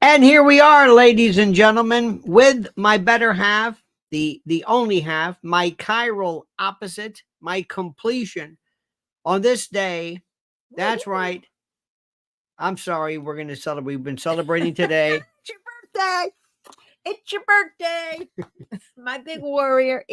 And here we are, ladies and gentlemen, with my better half, the only half, my chiral opposite, my completion on this day. That's right. I'm sorry, we're going to celebrate. We've been celebrating today. It's your birthday. It's your birthday. My big warrior.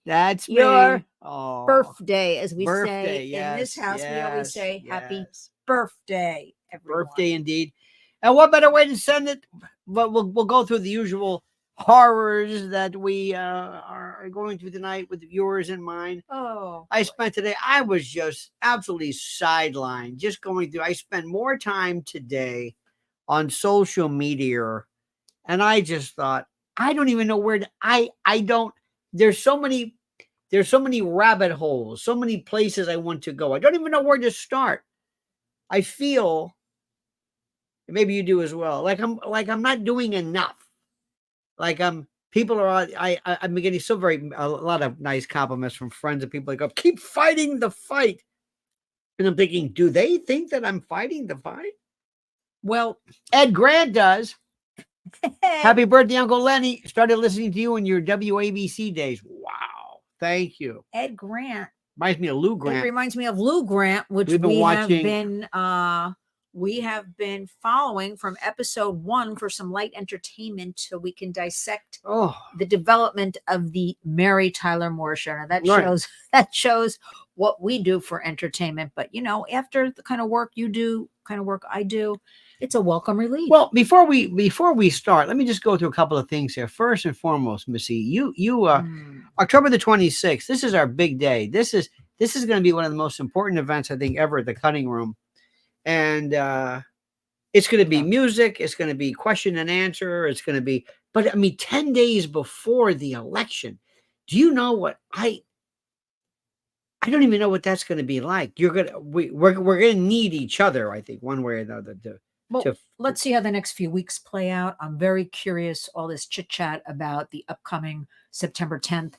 That's your me. Oh, birthday, as we birthday, say. yes, In this house, we always say happy yes. birthday, everyone. Birthday indeed. And what better way to send it? But we'll go through the usual horrors that we are going through tonight with yours in mind. Oh, I spent today, I was just absolutely sidelined, just going through. I spent more time today on social media, and I just thought, I don't even know where to, I don't, there's so many rabbit holes, so many places I want to go. I don't even know where to start. I feel, maybe you do as well, like I'm not doing enough. Like people are, I'm getting a lot of nice compliments from friends and people like, oh, keep fighting the fight. And I'm thinking, do they think that I'm fighting the fight? Well, Ed Grant does. Happy birthday, Uncle Lenny. Started listening to you in your WABC days. Wow. Thank you. Ed Grant. Reminds me of Lou Grant. It reminds me of Lou Grant, which we have been following from episode 1 for some light entertainment, so we can dissect the development of the Mary Tyler Moore show. Now that shows what we do for entertainment. But after the kind of work you do, kind of work I do, it's a welcome relief. Well, before we start, let me just go through a couple of things here. First and foremost, Missy, you October the 26th. This is our big day. This is going to be one of the most important events I think ever at the Cutting Room. And it's going to be music. It's going to be question and answer. It's going to be, but I mean, 10 days before the election, do you know what I don't even know what that's going to be like. We're going to need each other, I think, one way or another. Let's see how the next few weeks play out. I'm very curious, all this chit chat about the upcoming September 10th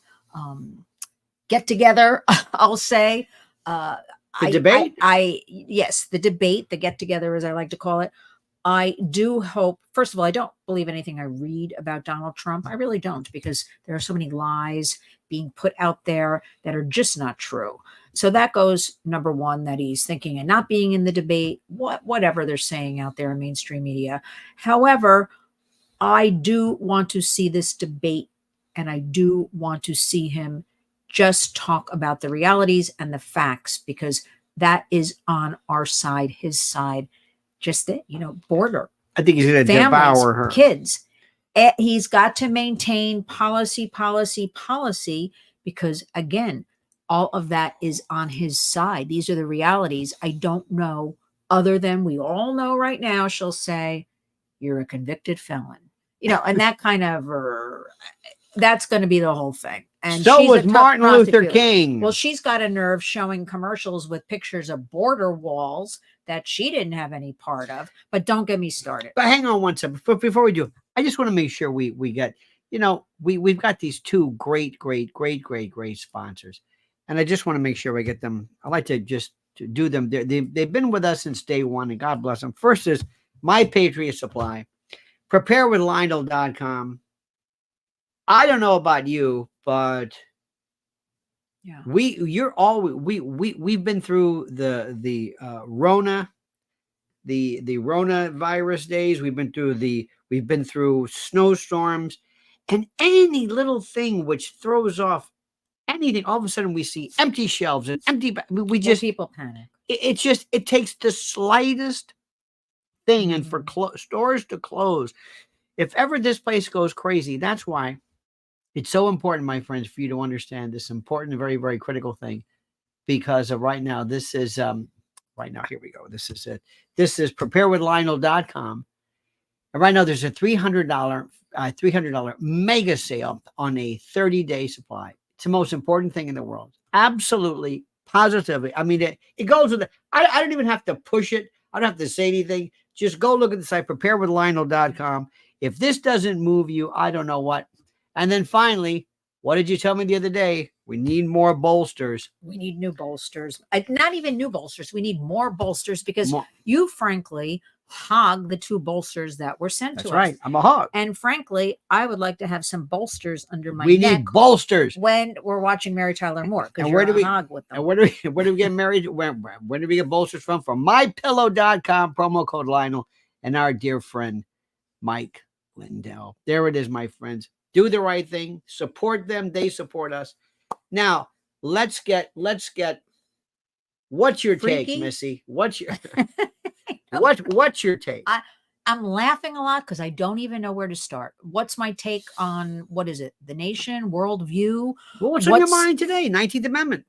get together, I'll say. The debate? Yes, the debate, the get together, as I like to call it. I do hope, first of all, I don't believe anything I read about Donald Trump. I really don't, because there are so many lies being put out there that are just not true. So that goes, number one, that he's thinking and not being in the debate, whatever they're saying out there in mainstream media. However, I do want to see this debate, and I do want to see him just talk about the realities and the facts, because that is on our side, his side. Just the border. I think he's going to devour her kids. He's got to maintain policy, because again, all of that is on his side. These are the realities. I don't know, other than we all know right now, she'll say, you're a convicted felon, and that kind of, that's going to be the whole thing. And so was Martin Luther King. Well, she's got a nerve showing commercials with pictures of border walls that she didn't have any part of. But don't get me started. But hang on one second. Before we do, I just want to make sure we get, we've got these two great sponsors. And I just want to make sure we get them. I like to just do them. They've been with us since day one, and God bless them. First is My Patriot Supply. Preparewithlionel.com. I don't know about you, but yeah, we've been through the Rona, the Rona virus days. We've been through snowstorms, and any little thing which throws off anything, all of a sudden we see empty shelves and empty. People panic. It takes the slightest thing, and for stores to close, if ever this place goes crazy, that's why. It's so important, my friends, for you to understand this important, very, very critical thing, because of right now, this is, right now, here we go. This is it. This is preparewithlionel.com. And right now, there's a $300 mega sale on a 30-day supply. It's the most important thing in the world. Absolutely, positively. I mean, it goes with it. I don't even have to push it. I don't have to say anything. Just go look at the site, preparewithlionel.com. If this doesn't move you, I don't know what. And then finally, what did you tell me the other day? We need more bolsters. We need new bolsters. Not even new bolsters. We need more bolsters, because you, frankly, hog the 2 bolsters that were sent That's to right. us. I'm a hog. And frankly, I would like to have some bolsters under my We neck need bolsters. when we're watching Mary Tyler Moore, because And you're where do a we- hog with them. And where do we get married? Where do we get bolsters from? From mypillow.com, promo code Lionel, and our dear friend Mike Lindell. There it is, my friends. Do the right thing. Support them. They support us. Now, let's get what's your Freaky? take, Missy? What's your take? I'm laughing a lot because I don't even know where to start. What's my take on, what is it? The Nation, Worldview? Well, what's on your mind today? 19th Amendment.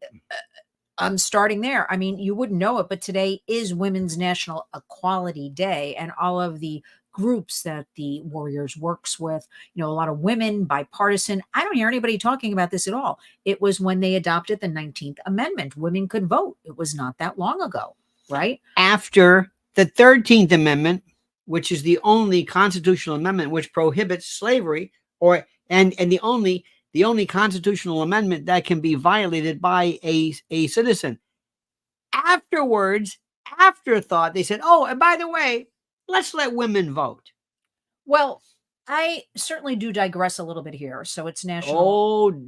I'm starting there. I mean, you wouldn't know it, but today is Women's National Equality Day, and all of the groups that the Warriors works with, a lot of women, bipartisan. I don't hear anybody talking about this at all. It was when they adopted the 19th Amendment. Women could vote. It was not that long ago, right? After the 13th Amendment, which is the only constitutional amendment which prohibits slavery, and the only constitutional amendment that can be violated by a citizen. Afterwards, afterthought, they said, oh, and by the way, let's let women vote. Well, I certainly do digress a little bit here. So it's National. Oh,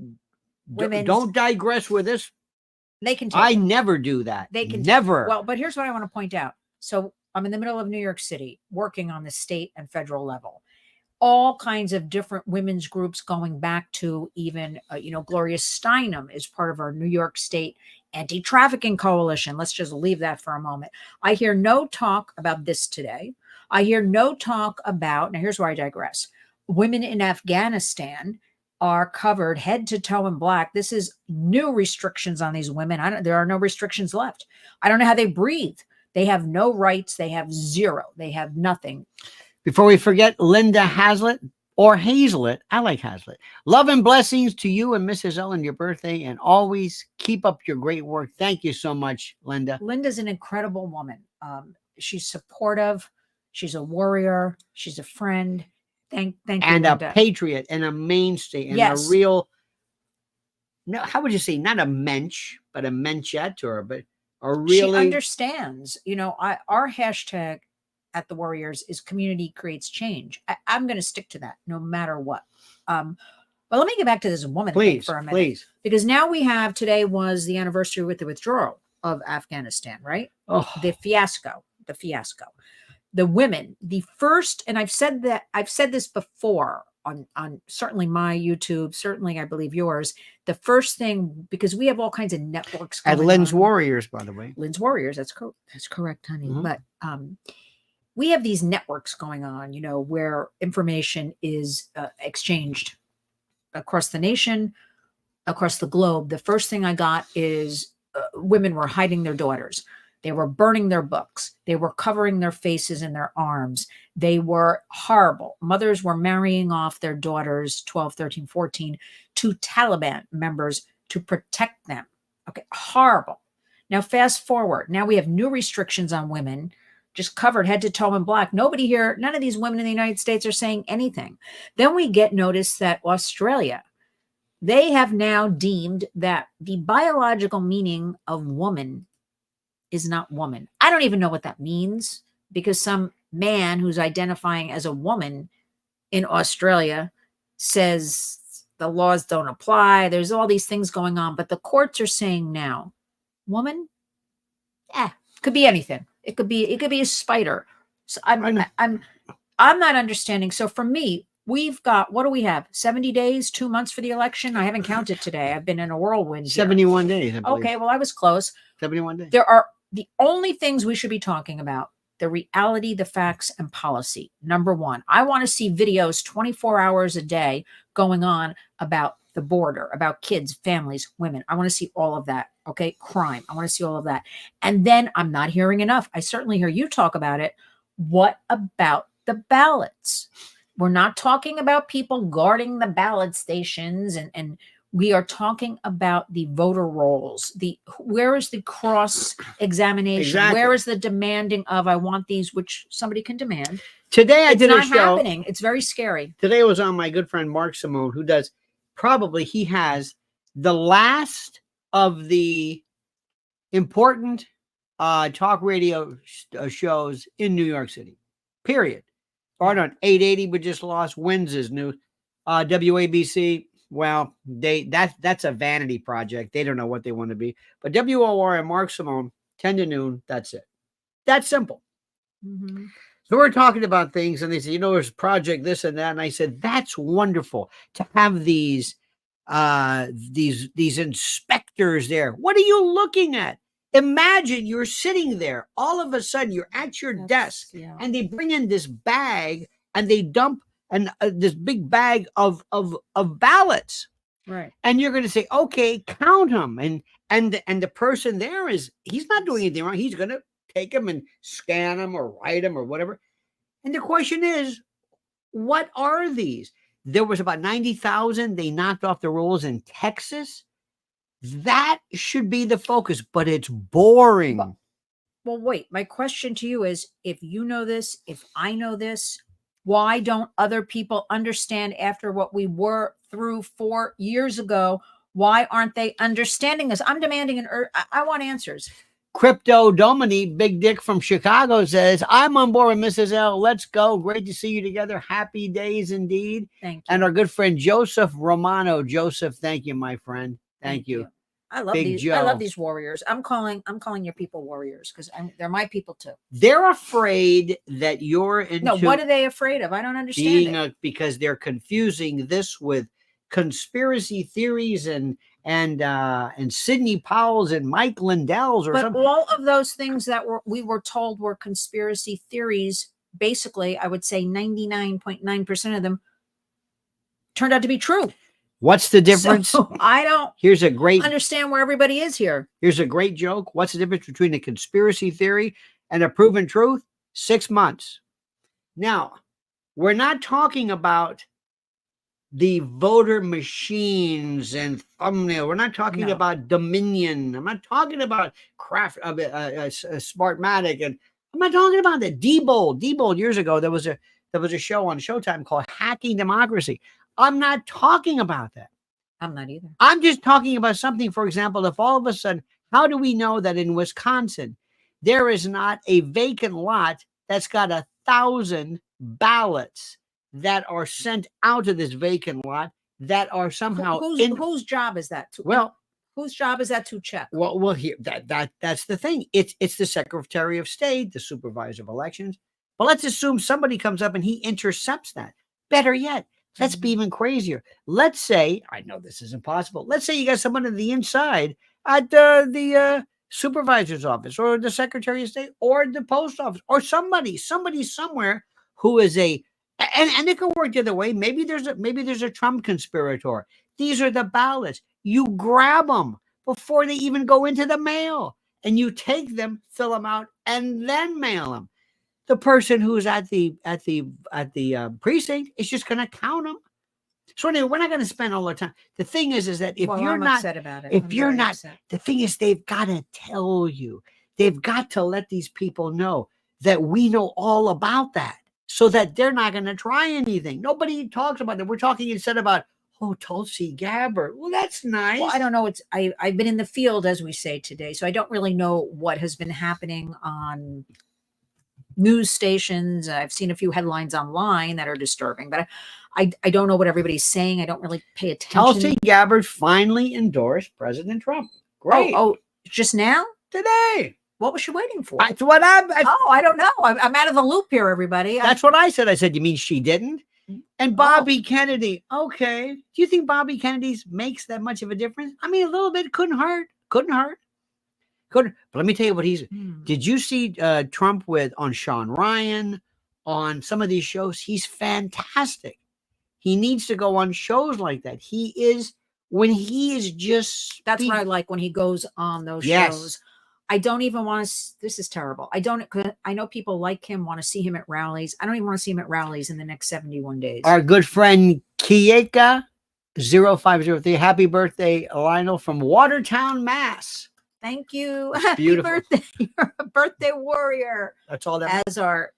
Women's. Don't digress with this. They can take I it. never do that. They can never. Well, but here's what I want to point out. So I'm in the middle of New York City working on the state and federal level. All kinds of different women's groups going back to even, Gloria Steinem is part of our New York State Anti-Trafficking Coalition. Let's just leave that for a moment. I hear no talk about this today. I hear no talk about, now here's where I digress. Women in Afghanistan are covered head to toe in black. This is new restrictions on these women. There are no restrictions left. I don't know how they breathe. They have no rights. They have zero. They have nothing. Before we forget, Linda Hazlitt or Hazlitt. I like Hazlitt. Love and blessings to you and Mrs. Ellen, your birthday, and always keep up your great work. Thank you so much, Linda. Linda's an incredible woman. She's supportive. She's a warrior. She's a friend. Thank you, and Linda. A patriot and a mainstay and yes. a real. No, how would you say? Not a mensch, but a menschette, but a really. She understands. Our hashtag at the Warriors is community creates change. I'm going to stick to that no matter what. But let me get back to this woman thing for a minute. Please. Because now today was the anniversary with the withdrawal of Afghanistan, right? Oh. The fiasco. The women, the first, and I've said this before on certainly my YouTube, certainly I believe yours. The first thing, because we have all kinds of networks at Lynn's Warriors, by the way. Lynn's Warriors, that's correct, honey. Mm-hmm. But we have these networks going on, where information is exchanged across the nation, across the globe. The first thing I got is women were hiding their daughters. They were burning their books. They were covering their faces and their arms. They were horrible. Mothers were marrying off their daughters, 12, 13, 14, to Taliban members to protect them. Okay, horrible. Now, fast forward. Now we have new restrictions on women, just covered head to toe in black. Nobody here, none of these women in the United States are saying anything. Then we get notice that Australia, they have now deemed that the biological meaning of woman is not woman. I don't even know what that means, because some man who's identifying as a woman in Australia says the laws don't apply. There's all these things going on, but the courts are saying now, woman, could be anything. It could be a spider. So I'm not understanding. So for me, we've got, what do we have? 70 days, 2 months for the election. I haven't counted today. I've been in a whirlwind. 71 days. I believe. Okay, well, I was close. 71 days. There are the only things we should be talking about: the reality, the facts, and policy. Number one, I want to see videos 24 hours a day going on about the border, about kids, families, women. I want to see all of that. Okay. Crime. I want to see all of that. And then I'm not hearing enough. I certainly hear you talk about it. What about the ballots? We're not talking about people guarding the ballot stations, and we are talking about the voter rolls. Where is the cross examination? Exactly. Where is the demanding of, I want these, which somebody can demand? Today I did a show. It's not happening. It's very scary. Today was on my good friend Mark Simone, who does he has the last of the important talk radio shows in New York City. Period. Or Yeah. on 880, but just lost. Wins is new. WABC. Well, that's a vanity project. They don't know what they want to be. But WOR and Mark Simone, 10 to noon. That's it. That's simple. Mm-hmm. So we're talking about things, and they said, there's project this and that, and I said, that's wonderful to have these inspectors there. What are you looking at? Imagine you're sitting there. All of a sudden, you're at your desk, and they bring in this bag, and they dump this big bag of ballots. Right. And you're going to say, okay, count them, and the person there he's not doing anything wrong. He's going to take them and scan them or write them or whatever. And the question is, what are these? There was about 90,000. They knocked off the rolls in Texas. That should be the focus, but it's boring. Well, wait. My question to you is, if you know this, if I know this, why don't other people understand after what we were through 4 years ago? Why aren't they understanding this? I'm demanding I want answers. Crypto Domini, Big Dick from Chicago, says, I'm on board with Mrs. L. Let's go. Great to see you together. Happy days indeed. Thank you. And our good friend Joseph Romano. Joseph, thank you, my friend. Thank you. I love these. I love these warriors. I'm calling your people warriors because they're my people too. They're afraid that you're into. No, what are they afraid of? I don't understand. Because they're confusing this with conspiracy theories and Sidney Powell's and Mike Lindell's or something. All of those things that we were told were conspiracy theories, basically, I would say 99.9% of them turned out to be true. What's the difference? So I don't understand where everybody is here. Here's a great joke. What's the difference between a conspiracy theory and a proven truth? 6 months. Now, we're not talking about the voter machines and thumbnail. We're not talking about Dominion. I'm not talking about Smartmatic, and I'm not talking about the Diebold. Years ago, there was a show on Showtime called Hacking Democracy. I'm not talking about that. I'm not either. I'm just talking about something. For example, if all of a sudden, how do we know that in Wisconsin there is not a vacant lot that's got 1,000 ballots that are sent out of this vacant lot that are somehow whose job is that to whose job is that to check? Well, here that's the thing. It's the Secretary of State, the Supervisor of Elections. But let's assume somebody comes up and he intercepts that. Better yet, let's be even crazier. Let's say, I know this isn't possible. Let's say you got someone on the inside at the supervisor's office or the Secretary of State or the post office or somebody somewhere who is and it could work the other way. Maybe there's a Trump conspirator. These are the ballots. You grab them before they even go into the mail, and you take them, fill them out, and then mail them. The person who's at the precinct is just going to count them. So anyway, we're not going to spend all our time. The thing is that if you're I'm not upset about it, if you're not, the thing is they've got to tell you. They've got to let these people know that we know all about that, so that they're not going to try anything. Nobody talks about it. We're talking instead about, Tulsi Gabbard. Well, that's nice. Well, I don't know. I've been in the field, as we say today, so I don't really know what has been happening on news stations. I've seen a few headlines online that are disturbing, but I don't know what everybody's saying. I don't really pay attention. Tulsi Gabbard finally endorsed President Trump. Great. Oh, just now? Today. What was she waiting for? That's what I don't know. I'm out of the loop here, everybody. That's what I said. I said, you mean she didn't? And Bobby Kennedy. Okay. Do you think Bobby Kennedy's makes that much of a difference? I mean, a little bit. Couldn't hurt. But let me tell you what did you see Trump on Sean Ryan, on some of these shows? He's fantastic. He needs to go on shows like that. When he is just. That's what I like, when he goes on those shows. I don't even want to. This is terrible. I know people like him, want to see him at rallies. I don't even want to see him at rallies in the next 71 days. Our good friend Kieka 0503. Happy birthday, Lionel from Watertown, Mass. Thank you. Beautiful. Happy birthday. You're a birthday warrior. That's all that. As are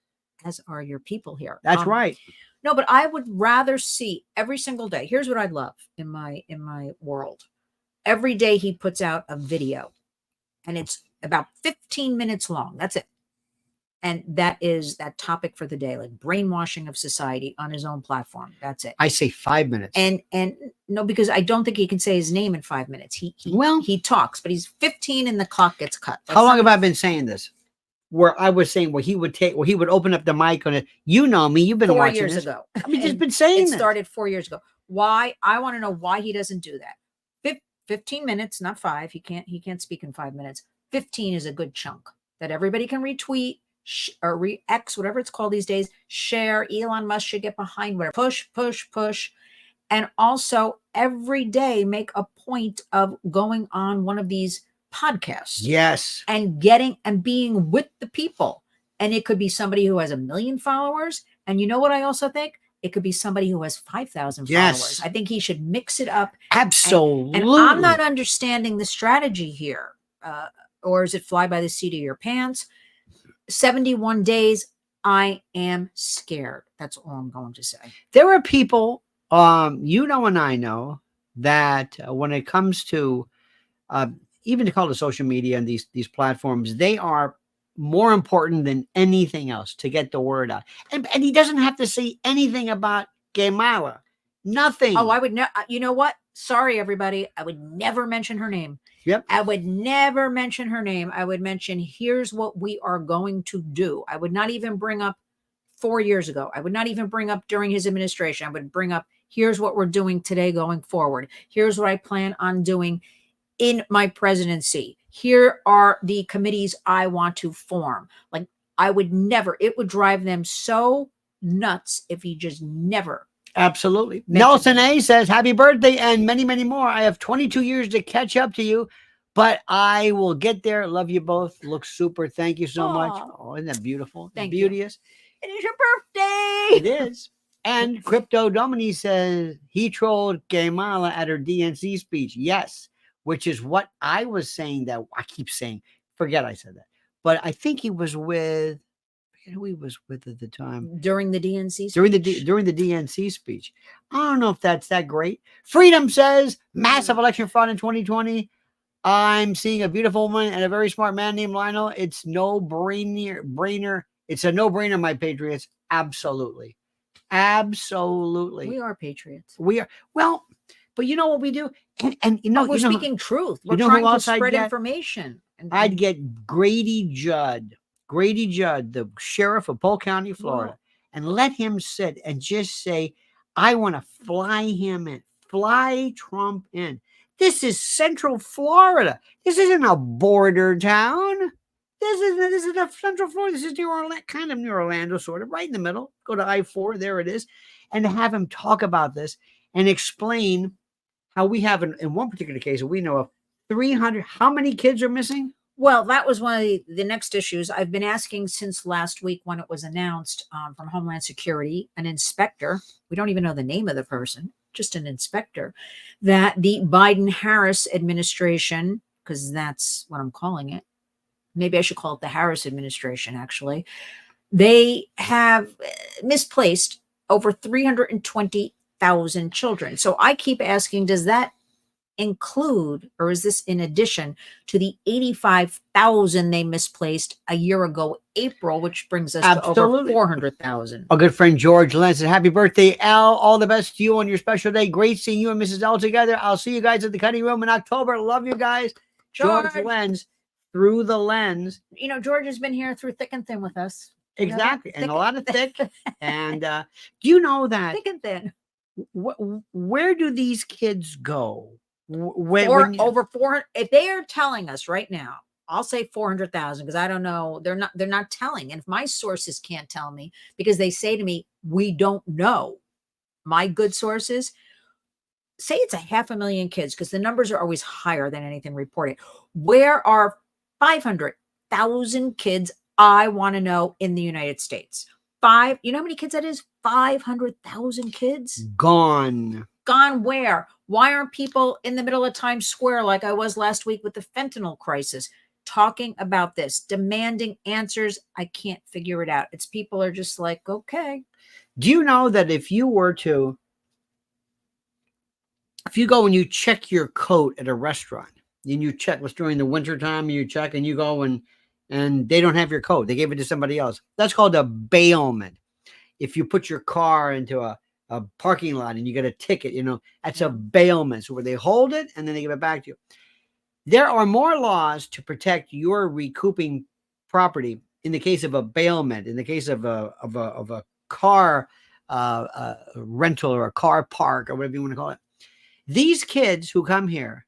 your people here. That's right. No, but I would rather see every single day. Here's what I'd love in my world. Every day he puts out a video, and it's about 15 minutes long. That's it. And that is that topic for the day, like brainwashing of society on his own platform. That's it. I say 5 minutes. And no, because I don't think he can say his name in 5 minutes. He talks, but he's 15 and the clock gets cut. How long have I been saying this? Where I was saying he would open up the mic on it. You know me. You've been 4 watching years this. ago. I mean, just been saying it this. started 4 years ago. Why? I want to know why he doesn't do that. 15 minutes, not 5. He can't speak in 5 minutes. 15 is a good chunk that everybody can retweet or re-X, whatever it's called these days. Share. Elon Musk should get behind whatever. Push, push, push. And also every day make a point of going on one of these podcasts. Yes. And being with the people. And it could be somebody who has 1 million followers. And you know what I also think? It could be somebody who has 5,000 followers. I think he should mix it up. Absolutely. And I'm not understanding the strategy here. Or is it fly by the seat of your pants? 71 days. I am scared. That's all I'm going to say. There are people, and I know that when it comes to even to call it social media and these platforms, they are more important than anything else to get the word out. And he doesn't have to say anything about Gamala. Nothing. Oh, I would know. You know what? Sorry, everybody. I would never mention her name. Yep. I would never mention her name. I would mention, here's what we are going to do. I would not even bring up 4 years ago. I would not even bring up during his administration. I would bring up, here's what we're doing today going forward. Here's what I plan on doing in my presidency. Here are the committees I want to form. Like, I would never, it would drive them so nuts if he just never. Absolutely. Nelson A says, happy birthday and many, many more. I have 22 years to catch up to you, but I will get there. Love you both. Look super. Thank you so much. Oh, isn't that beautiful? Thank Beauteous. You. It is your birthday. It is. And Crypto Domini says he trolled Gamala at her DNC speech. Yes, which is what I was saying that I keep saying. Forget I said that. But I think he was with, who he was with at the time during the DNC speech? during the DNC speech. I don't know if that's that great. Freedom says massive election fraud in 2020. I'm seeing a beautiful woman and a very smart man named Lionel. It's no brainer. It's a no-brainer, my patriots. Absolutely. We are patriots. We are. Well, but you know what we do? And we're speaking truth. We're trying to spread information. I'd get Grady Judd, the sheriff of Polk County, Florida, and let him sit and just say, I want to fly him in, fly Trump in. This is Central Florida. This isn't a border town. This is a Central Florida. This is kind of near Orlando, sort of, right in the middle. Go to I-4, there it is. And to have him talk about this and explain how we have, in one particular case, we know of 300, how many kids are missing? Well, that was one of the next issues. I've been asking since last week when it was announced from Homeland Security, an inspector, we don't even know the name of the person, just an inspector, that the Biden-Harris administration, because that's what I'm calling it, maybe I should call it the Harris administration, actually, they have misplaced over 320,000 children. So I keep asking, does that include, or is this in addition to the 85,000 they misplaced a year ago, April, which brings us to over 400,000. Our good friend George Lenz says, happy birthday, Al. All the best to you on your special day. Great seeing you and Mrs. L together. I'll see you guys at the cutting room in October. Love you guys. George Lenz, through the lens. You know, George has been here through thick and thin with us. Exactly. And a lot of thick. And do you know that? Thick and thin. Where do these kids go? Over 400. If they are telling us right now, I'll say 400,000 because I don't know. They're not telling. And if my sources can't tell me because they say to me, we don't know, my good sources say it's 500,000 kids because the numbers are always higher than anything reported. Where are 500,000 kids? I want to know in the United States. You know how many kids that is? 500,000 kids gone. Gone where? Why aren't people in the middle of Times Square like I was last week with the fentanyl crisis talking about this, demanding answers? I can't figure it out. It's people are just like, okay. Do you know that if you go and you check your coat at a restaurant and you check. Let's during the winter time, you check and you go and they don't have your code. They gave it to somebody else. That's called a bailment. If you put your car into a parking lot and you get a ticket, that's a bailment. So where they hold it and then they give it back to you. There are more laws to protect your recouping property in the case of a bailment, in the case of a car rental or a car park or whatever you want to call it. These kids who come here,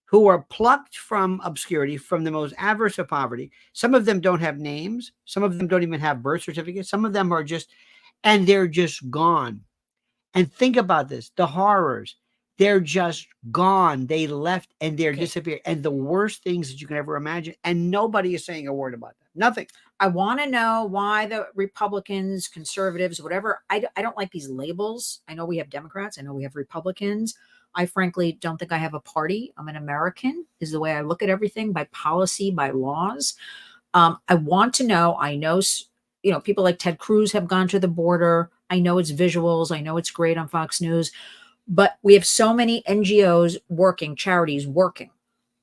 who are plucked from obscurity, from the most adverse of poverty, some of them don't have names, some of them don't even have birth certificates, some of them are just, and they're just gone. And think about this, the horrors. They're just gone. They left and they're disappeared. And the worst things that you can ever imagine. And nobody is saying a word about that. Nothing. I want to know why the Republicans, conservatives, whatever. I don't like these labels. I know we have Democrats. I know we have Republicans. I frankly don't think I have a party. I'm an American, is the way I look at everything, by policy, by laws. I want to know, I know, people like Ted Cruz have gone to the border. I know it's visuals. I know it's great on Fox News. But we have so many NGOs working, charities working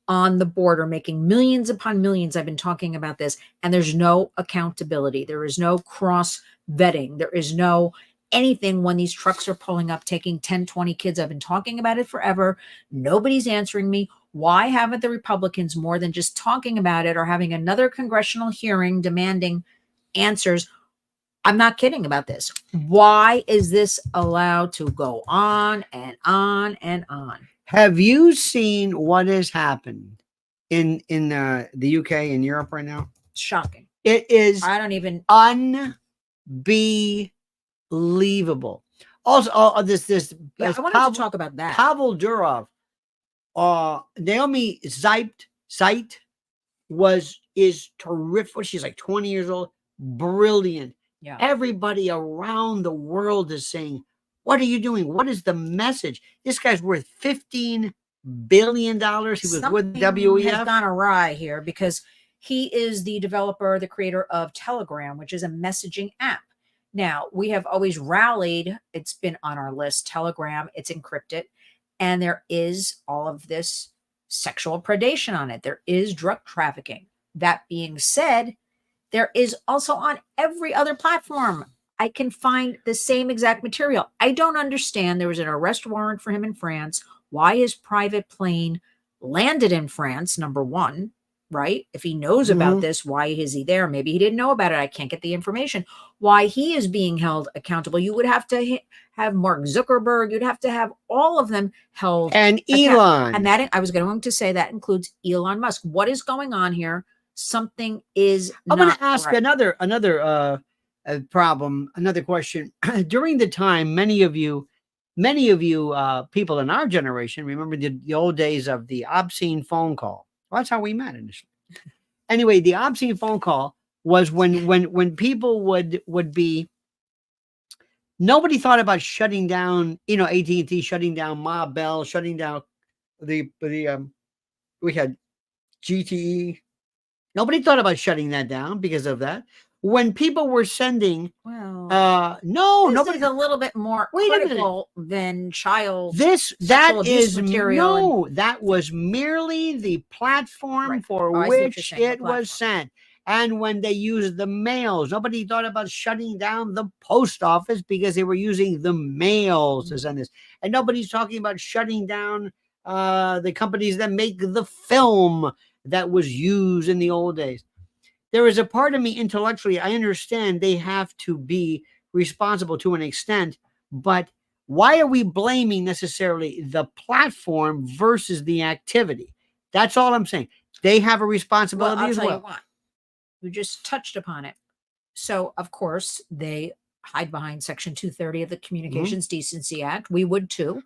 on the border, making millions upon millions. I've been talking about this, and there's no accountability. There is no cross vetting. There is no anything when these trucks are pulling up, taking 10, 20 kids. I've been talking about it forever. Nobody's answering me. Why haven't the Republicans, more than just talking about it or having another congressional hearing demanding answers? I'm not kidding about this. Why is this allowed to go on and on and on? Have you seen what has happened in the UK and Europe right now? It's shocking. It is. I don't even unbelievable. Also, this. Yeah, I wanted to talk about that. Pavel Durov, Naomi Zeit is terrific. She's like 20 years old, brilliant. Yeah. Everybody around the world is saying, what are you doing? What is the message? This guy's worth $15 billion. He was with WEF. Has gone awry here because he is the developer, the creator of Telegram, which is a messaging app. Now, we have always rallied. It's been on our list. Telegram, it's encrypted. And there is all of this sexual predation on it. There is drug trafficking. That being said, there is also on every other platform. I can find the same exact material. I don't understand. There was an arrest warrant for him in France. Why his private plane landed in France, number one, right? If he knows about this, why is he there? Maybe he didn't know about it. I can't get the information. Why he is being held accountable. You would have to have Mark Zuckerberg. You'd have to have all of them held. And Elon. And that, I was going to say, that includes Elon Musk. What is going on here? Something is I'm going to ask right. another problem, another question. During the time, many of you people in our generation remember the old days of the obscene phone call. Well, that's how we met initially. Anyway, the obscene phone call was when people would be. Nobody thought about shutting down, AT&T shutting down Ma Bell, shutting down we had GTE. Nobody thought about shutting that down because of that. When people were sending, nobody. Is a little bit more critical than child. That is material. That was merely the platform for which it was sent. And when they used the mails, nobody thought about shutting down the post office because they were using the mails to send this. And nobody's talking about shutting down the companies that make the film that was used in the old days. There is a part of me intellectually, I understand they have to be responsible to an extent, but why are we blaming necessarily the platform versus the activity? That's all I'm saying. They have a responsibility as well. You just touched upon it. So, of course, they hide behind Section 230 of the Communications Decency Act. We would too.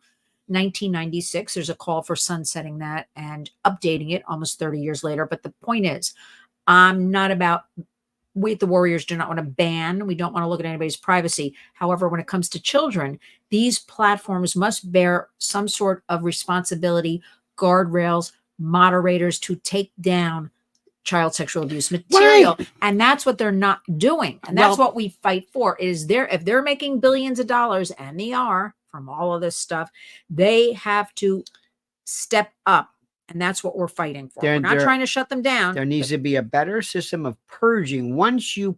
1996, there's a call for sunsetting that and updating it almost 30 years later. But the point is, we the Warriors do not want to ban. We don't want to look at anybody's privacy. However, when it comes to children, these platforms must bear some sort of responsibility, guardrails, moderators to take down child sexual abuse material. Right. And that's what they're not doing. And that's what we fight for. If they're making billions of dollars, and they are from all of this stuff, they have to step up And that's what we're fighting for. There- We're not there- trying to shut them down. There needs to be a better system of purging. Once you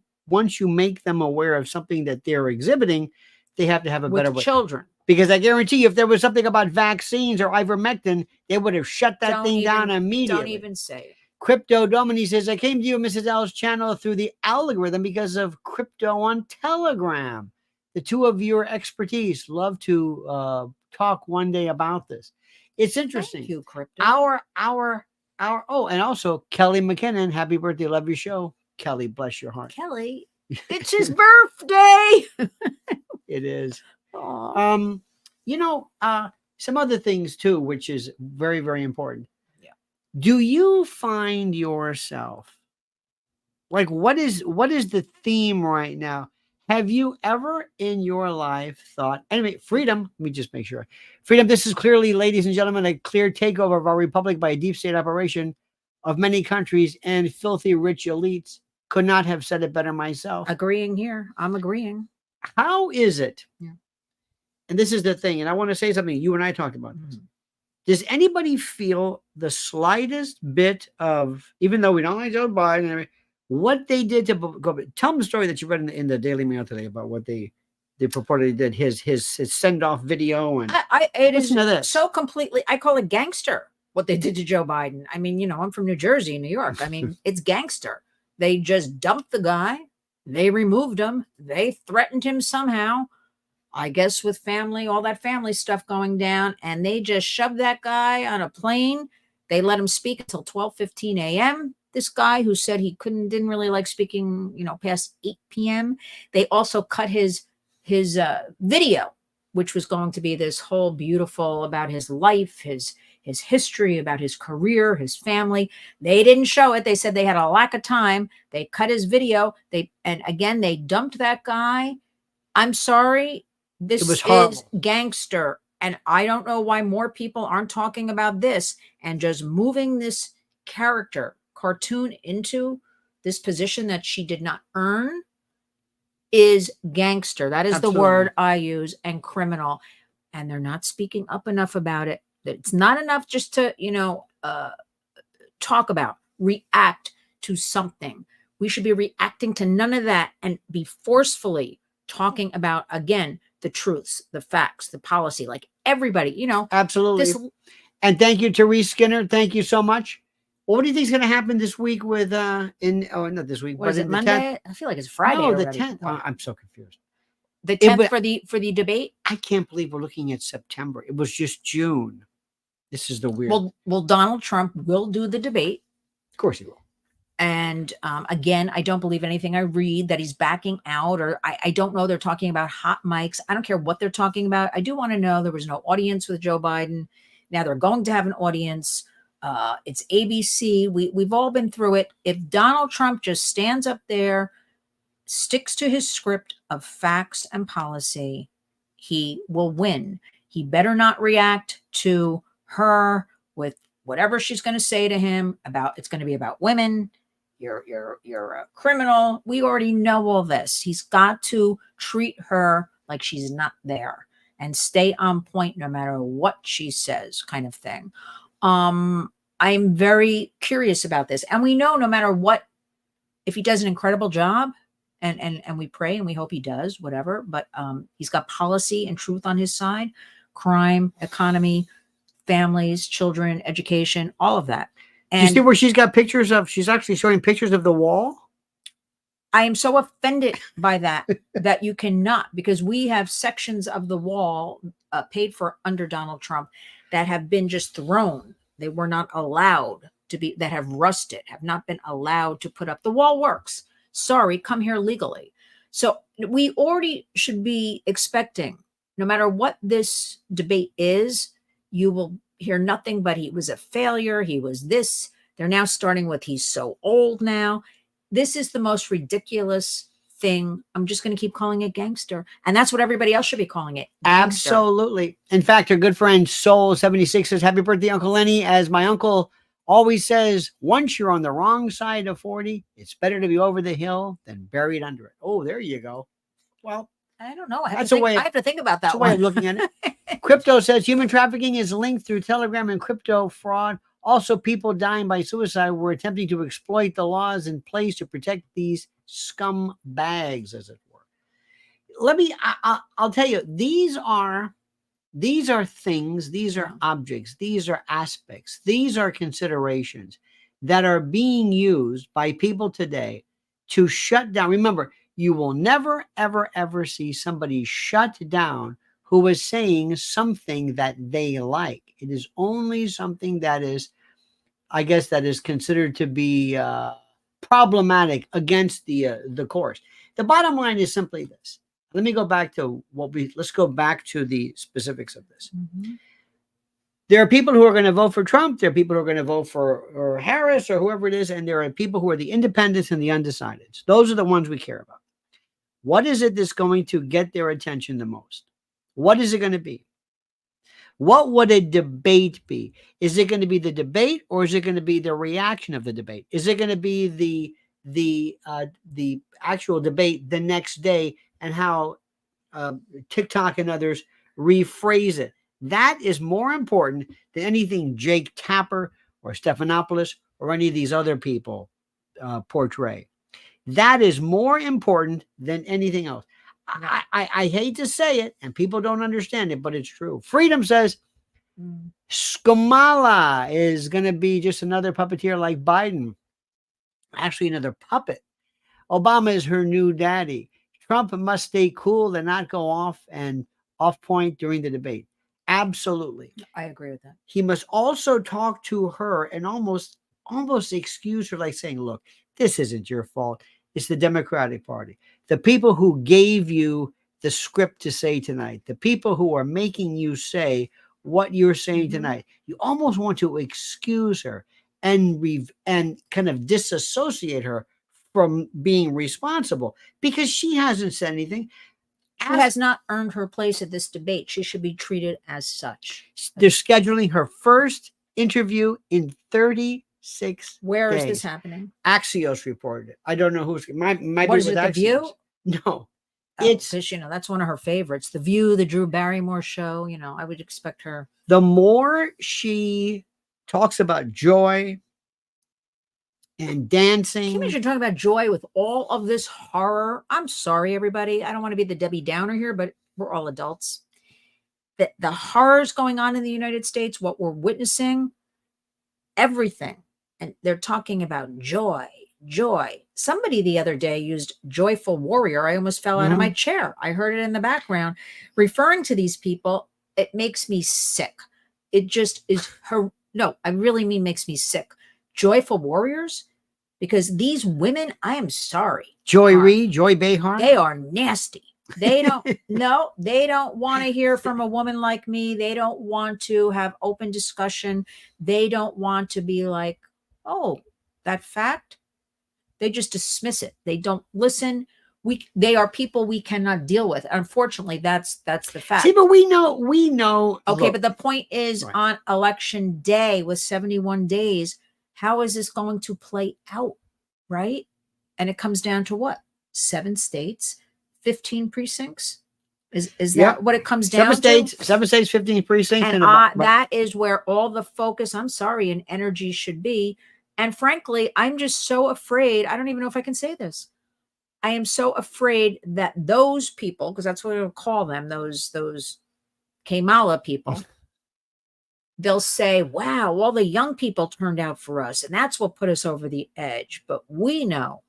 make them aware of something that they're exhibiting, they have to have a with better way. children. Because I guarantee you, if there was something about vaccines or ivermectin, they would have shut that Don't thing down even- immediately. Don't even say it. Crypto Domini says, I came to you, Mrs. L's channel through the algorithm because of crypto on Telegram. The two of your expertise. Love to talk one day about this. It's interesting. Thank you, Crypto. Oh, and also Kelly McKinnon, happy birthday, love your show. Kelly, bless your heart. Kelly, it's his birthday. It is. Aw. Some other things too, which is very, very important. Yeah. Do you find yourself like what is the theme right now? Have you ever in your life thought, anyway, freedom, let me just make sure. Freedom, this is clearly, ladies and gentlemen, a clear takeover of our republic by a deep state operation of many countries and filthy rich elites. Could not have said it better myself. Agreeing here. I'm agreeing. How is it? Yeah. And this is the thing, and I want to say something. You and I talked about this. Mhm. Does anybody feel the slightest bit of, even though we don't like Joe Biden and everything, what they did to go? Tell them the story that you read in the Daily Mail today about what they purportedly did. His send off video and It is listen to this. so completely. I call it gangster. What they did to Joe Biden. I mean, I'm from New Jersey, New York. I mean, it's gangster. They just dumped the guy. They removed him. They threatened him somehow. I guess with family, all that family stuff going down, and they just shoved that guy on a plane. They let him speak until 12:15 a.m. This guy who said he didn't really like speaking, past 8 p.m. They also cut his video, which was going to be this whole beautiful about his life, his history, about his career, his family. They didn't show it. They said they had a lack of time. They cut his video. They dumped that guy. I'm sorry. This was horrible. is gangster. And I don't know why more people aren't talking about this and just moving this cartoon into this position that she did not earn is gangster. That is Absolutely. the word I use, and criminal. And they're not speaking up enough about it. It's not enough just to, talk about, react to something. We should be reacting to none of that and be forcefully talking about, again, the truths, the facts, the policy, like everybody, Absolutely. And thank you, Therese Skinner. Thank you so much. Well, what do you think is going to happen this week with not this week, What but is it, in the Monday? 10th? I feel like it's Friday. No, the already. 10th. What? I'm so confused. The It 10th wa- for the debate. I can't believe we're looking at September. It was just June. This is the weird. Well, Donald Trump will do the debate. Of course he will. And again, I don't believe anything I read that he's backing out, or I don't know. They're talking about hot mics. I don't care what they're talking about. I do want to know there was no audience with Joe Biden. Now they're going to have an audience. It's ABC. We've all been through it. If Donald Trump just stands up there, sticks to his script of facts and policy, he will win. He better not react to her with whatever she's going to say to him about. It's going to be about women. You're a criminal. We already know all this. He's got to treat her like she's not there and stay on point no matter what she says, kind of thing. I'm very curious about this. And we know no matter what, if he does an incredible job, and we pray and we hope he does, whatever, but he's got policy and truth on his side, crime, economy, families, children, education, all of that. Do you see where she's got pictures of, she's actually showing pictures of the wall? I am so offended by that, that you cannot, because we have sections of the wall paid for under Donald Trump that have been just thrown. They were not allowed to be, that have rusted, have not been allowed to put up. The wall works. Sorry, come here legally. So we already should be expecting, no matter what this debate is, you will hear nothing but he was a failure. He was this. They're now starting with he's so old now. This is the most ridiculous thing. I'm just going to keep calling it gangster. And that's what everybody else should be calling it. Gangster. Absolutely. In fact, her good friend Soul76 says, happy birthday, Uncle Lenny. As my uncle always says, once you're on the wrong side of 40, it's better to be over the hill than buried under it. Oh, there you go. Well, I don't know. I That's a way of- have to think about that's that a way one. of looking at it. Crypto says human trafficking is linked through Telegram and crypto fraud Also, people dying by suicide were attempting to exploit the laws in place to protect these scumbags, as it were. I'll tell you, these are things, these are objects, these are aspects, these are considerations that are being used by people today to shut down. Remember, you will never, ever, ever see somebody shut down who is saying something that they like. It is only something that is, I guess, that is considered to be problematic against the course. The bottom line is simply this. Let me go back to let's go back to the specifics of this. Mm-hmm. There are people who are going to vote for Trump. There are people who are going to vote for Harris or whoever it is. And there are people who are the independents and the undecideds. Those are the ones we care about. What is it that's going to get their attention the most? What is it going to be? What would a debate be? Is it going to be the debate, or is it going to be the reaction of the debate? Is it going to be the actual debate the next day, and how TikTok and others rephrase it? That is more important than anything Jake Tapper or Stephanopoulos or any of these other people portray. That is more important than anything else. I hate to say it, and people don't understand it, but it's true. Freedom says Skamala is going to be just another puppeteer like Biden. Actually, another puppet. Obama is her new daddy. Trump must stay cool and not go off point during the debate. Absolutely. I agree with that. He must also talk to her and almost excuse her, like saying, look, this isn't your fault. It's the Democratic Party. The people who gave you the script to say tonight, the people who are making you say what you're saying tonight, you almost want to excuse her and kind of disassociate her from being responsible, because she hasn't said anything. She has not earned her place at this debate. She should be treated as such. They're scheduling her first interview in 36 Where days. is this happening? Axios reported it. I don't know who's might What be is with it, The Axios. View? No. It's that's one of her favorites. The View, the Drew Barrymore show. I would expect her. The more she talks about joy and dancing. Can you imagine talking about joy with all of this horror? I'm sorry, everybody. I don't want to be the Debbie Downer here, but we're all adults. The horrors going on in the United States, what we're witnessing, everything. And they're talking about joy. Somebody the other day used joyful warrior. I almost fell out of my chair. I heard it in the background. Referring to these people, it makes me sick. It just is her. No, I really mean makes me sick. Joyful warriors, because these women, I am sorry. Joy Reid, Joy Behar. They are nasty. They don't they don't want to hear from a woman like me. They don't want to have open discussion. They don't want to be like, oh, that fact. They just dismiss it. They don't listen. They are people we cannot deal with. Unfortunately, that's the fact. See, but we know. Okay, but the point is, right, on election day with 71 days, how is this going to play out, right? And it comes down to what? 7 states, 15 precincts. Is that what it comes down to? 7 states, 15 precincts. And that is where all the focus, I'm sorry, and energy should be. And frankly, I'm just so afraid. I don't even know if I can say this. I am so afraid that those people, because that's what I'll call them, those Kamala people, they'll say, wow, all the young people turned out for us. And that's what put us over the edge. But we know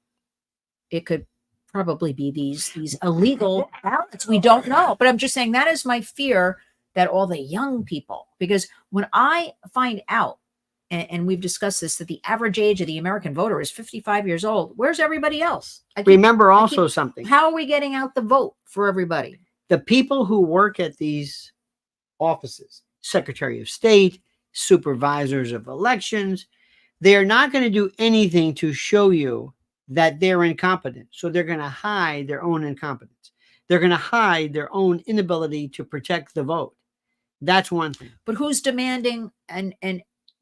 it could probably be these illegal ballots. We don't know. But I'm just saying that is my fear, that all the young people, because when I find out, and we've discussed this, that the average age of the American voter is 55 years old. Where's everybody else? Remember also something. How are we getting out the vote for everybody? The people who work at these offices, Secretary of State, supervisors of elections, they are not going to do anything to show you that they're incompetent. So they're going to hide their own incompetence. They're going to hide their own inability to protect the vote. That's one thing. But who's demanding and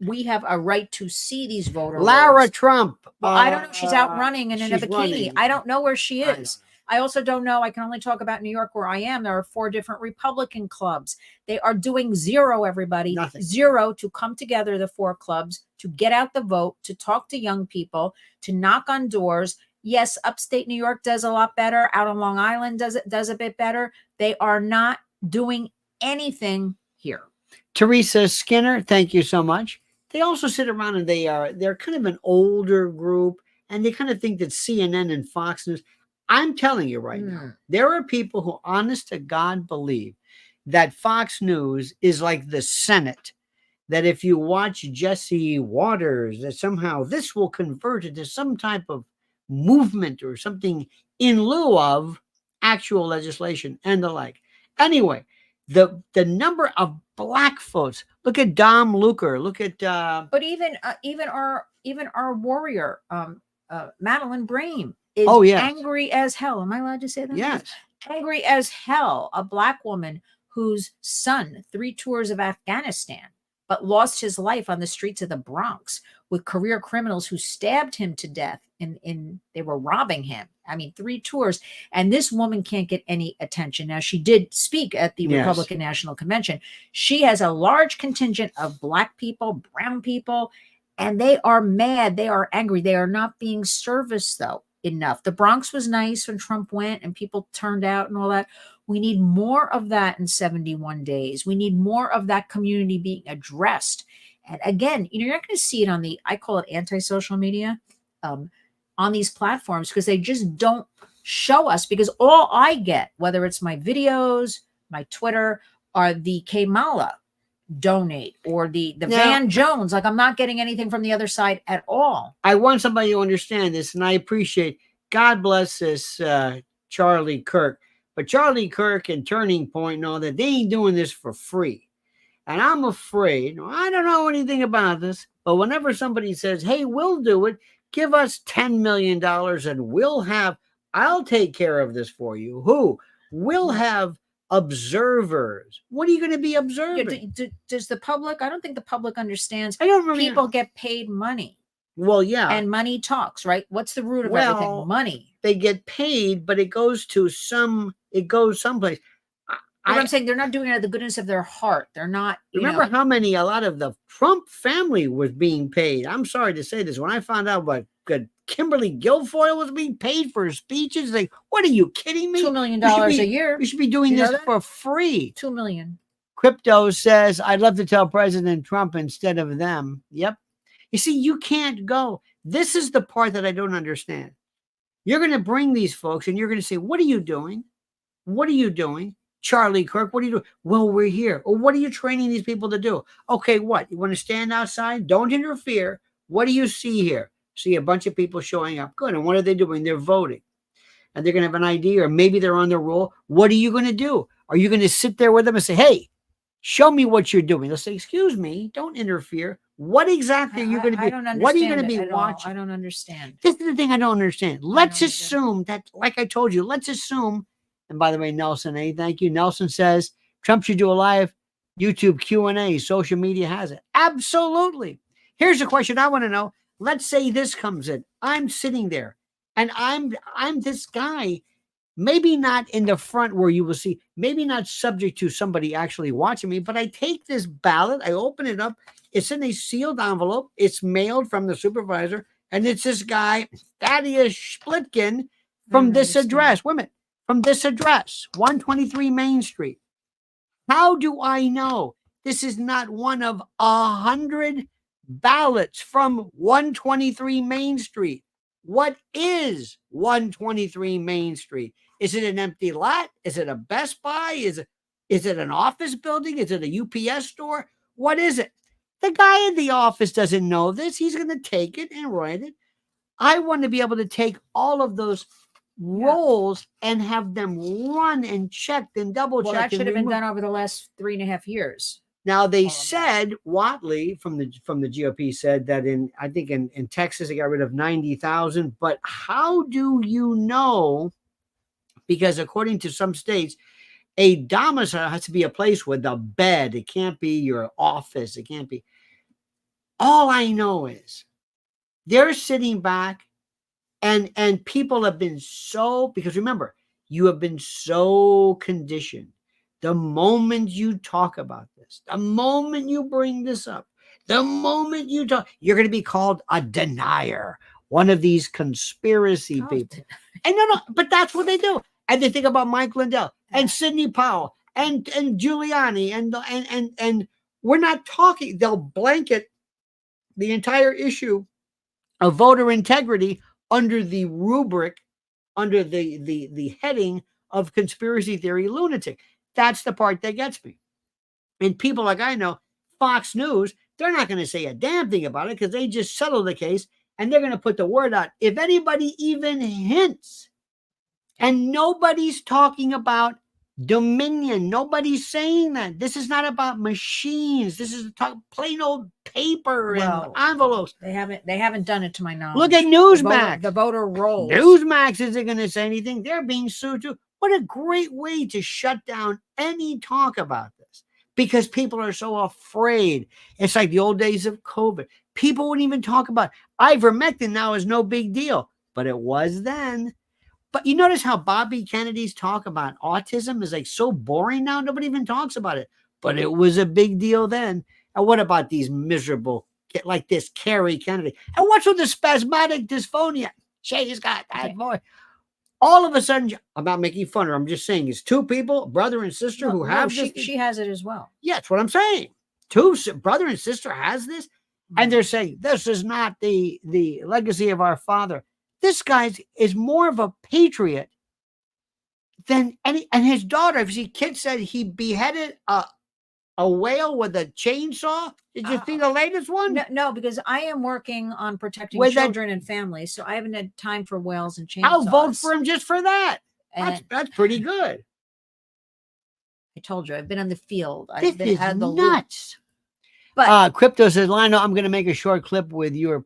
we have a right to see these voter Lara rolls. Trump. Well, I don't know. She's out running and in a bikini. Running. I don't know where she is. I also don't know. I can only talk about New York where I am. There are 4 different Republican clubs. They are doing zero, everybody. Nothing. Zero to come together, the 4 clubs, to get out the vote, to talk to young people, to knock on doors. Yes, upstate New York does a lot better. Out on Long Island does a bit better. They are not doing anything here. Teresa Skinner, thank you so much. They also sit around and they're kind of an older group, and they kind of think that CNN and Fox News. I'm telling you right now, there are people who, honest to God, believe that Fox News is like the Senate. That if you watch Jesse Waters, that somehow this will convert into some type of movement or something in lieu of actual legislation and the like. Anyway, the number of black votes. Look at Dom Luker. Look at but even our warrior, Madeline Brame, is yes. angry as hell. Am I allowed to say that? Yes. Angry as hell. A black woman whose son 3 tours of Afghanistan, but lost his life on the streets of the Bronx with career criminals who stabbed him to death. They were robbing him. I mean, 3 tours. And this woman can't get any attention. Now, she did speak at the Republican National Convention. She has a large contingent of black people, brown people, and they are mad. They are angry. They are not being serviced, though, enough. The Bronx was nice when Trump went and people turned out and all that. We need more of that in 71 days. We need more of that community being addressed. And again, you're not going to see it on I call it anti-social media, on these platforms, because they just don't show us. Because all I get, whether it's my videos, my Twitter, are the Kamala donate or the Van Jones. Like, I'm not getting anything from the other side at all. I want somebody to understand this, and I appreciate, God bless this Charlie Kirk. But Charlie Kirk and Turning Point know that they ain't doing this for free. And I'm afraid, I don't know anything about this, but whenever somebody says, hey, we'll do it, give us $10 million and I'll take care of this for you. Who? We'll have observers. What are you going to be observing? Does the public, I don't think the public understands. I don't really people get paid money. Well, yeah. And money talks, right? What's the root of everything? Money. They get paid, but it goes someplace. I'm saying they're not doing it out of the goodness of their heart. They're not. Remember how a lot of the Trump family was being paid. I'm sorry to say this. When I found out what Kimberly Guilfoyle was being paid for her speeches, like, what are you kidding me? $2 million a year. We should be doing this for free. $2 million. Crypto says, I'd love to tell President Trump instead of them. Yep. You see, you can't go. This is the part that I don't understand. You're going to bring these folks and you're going to say, what are you doing? What are you doing? Charlie Kirk, what are you doing? Well, we're here. Well, what are you training these people to do? Okay, what? You want to stand outside? Don't interfere. What do you see here? See a bunch of people showing up. Good. And what are they doing? They're voting. And they're going to have an idea, or maybe they're on their roll. What are you going to do? Are you going to sit there with them and say, hey, show me what you're doing? They'll say, excuse me, don't interfere. What exactly are you going to be? What are you going to be watching? I don't understand. This is the thing I don't understand. Let's assume that, like I told you, let's assume. And by the way, Nelson, thank you. Nelson says Trump should do a live YouTube Q&A. Social media has it. Absolutely. Here's a question I want to know. Let's say this comes in. I'm sitting there and I'm this guy, maybe not in the front where you will see, maybe not subject to somebody actually watching me, but I take this ballot, I open it up. It's in a sealed envelope. It's mailed from the supervisor. And it's this guy, Thaddeus Splitkin, from this address. Wait a minute. From this address, 123 Main Street. How do I know this is not one of 100 ballots from 123 Main Street? What is 123 Main Street? Is it an empty lot? Is it a Best Buy? Is it an office building? Is it a UPS store? What is it? The guy in the office doesn't know this. He's going to take it and write it. I want to be able to take all of those rolls and have them run and checked and double checked. Well, that should have been done over the last 3.5 years. Now they said Watley from the GOP said that in Texas they got rid of 90,000. But how do you know? Because according to some states, a domicile has to be a place with a bed. It can't be your office. It can't be. All I know is they're sitting back. And people have been because remember, You have been so conditioned. The moment you talk about this, the moment you bring this up, the moment you talk, you're going to be called a denier, one of these conspiracy people. And no, but that's what they do. And they think about Mike Lindell and Sidney Powell and Giuliani and we're not talking. They'll blanket the entire issue of voter integrity under the rubric, under the heading of conspiracy theory lunatic. That's the part that gets me. And people like I know, Fox News, they're not going to say a damn thing about it because they just settled the case and they're going to put the word out. If anybody even hints, and nobody's talking about dominion, nobody's saying that. This is not about machines. This is plain old paper and envelopes. They haven't done it to my knowledge. Look at Newsmax. The voter rolls. Newsmax isn't going to say anything. They're being sued too. What a great way to shut down any talk about this because people are so afraid. It's like the old days of COVID. People wouldn't even talk about it. Ivermectin now is no big deal, but it was then. But you notice how Bobby Kennedy's talk about autism is like so boring now. Nobody even talks about it, but it was a big deal then. And what about these miserable, like this Carrie Kennedy? And what's with the spasmodic dysphonia? She's got that boy. All of a sudden, I'm not making fun of her. I'm just saying it's two people, brother and sister, who have this. She has it as well. Yeah, that's what I'm saying. Brother and sister has this. And they're saying this is not the legacy of our father. This guy is more of a patriot than any. And his daughter, if you kid said he beheaded a whale with a chainsaw. Did you see the latest one? No, because I am working on protecting children and families, so I haven't had time for whales and chainsaws. I'll vote for him just for that. That's pretty good. I told you, I've been on the field. This is nuts. But Crypto says, Lionel, I'm going to make a short clip with your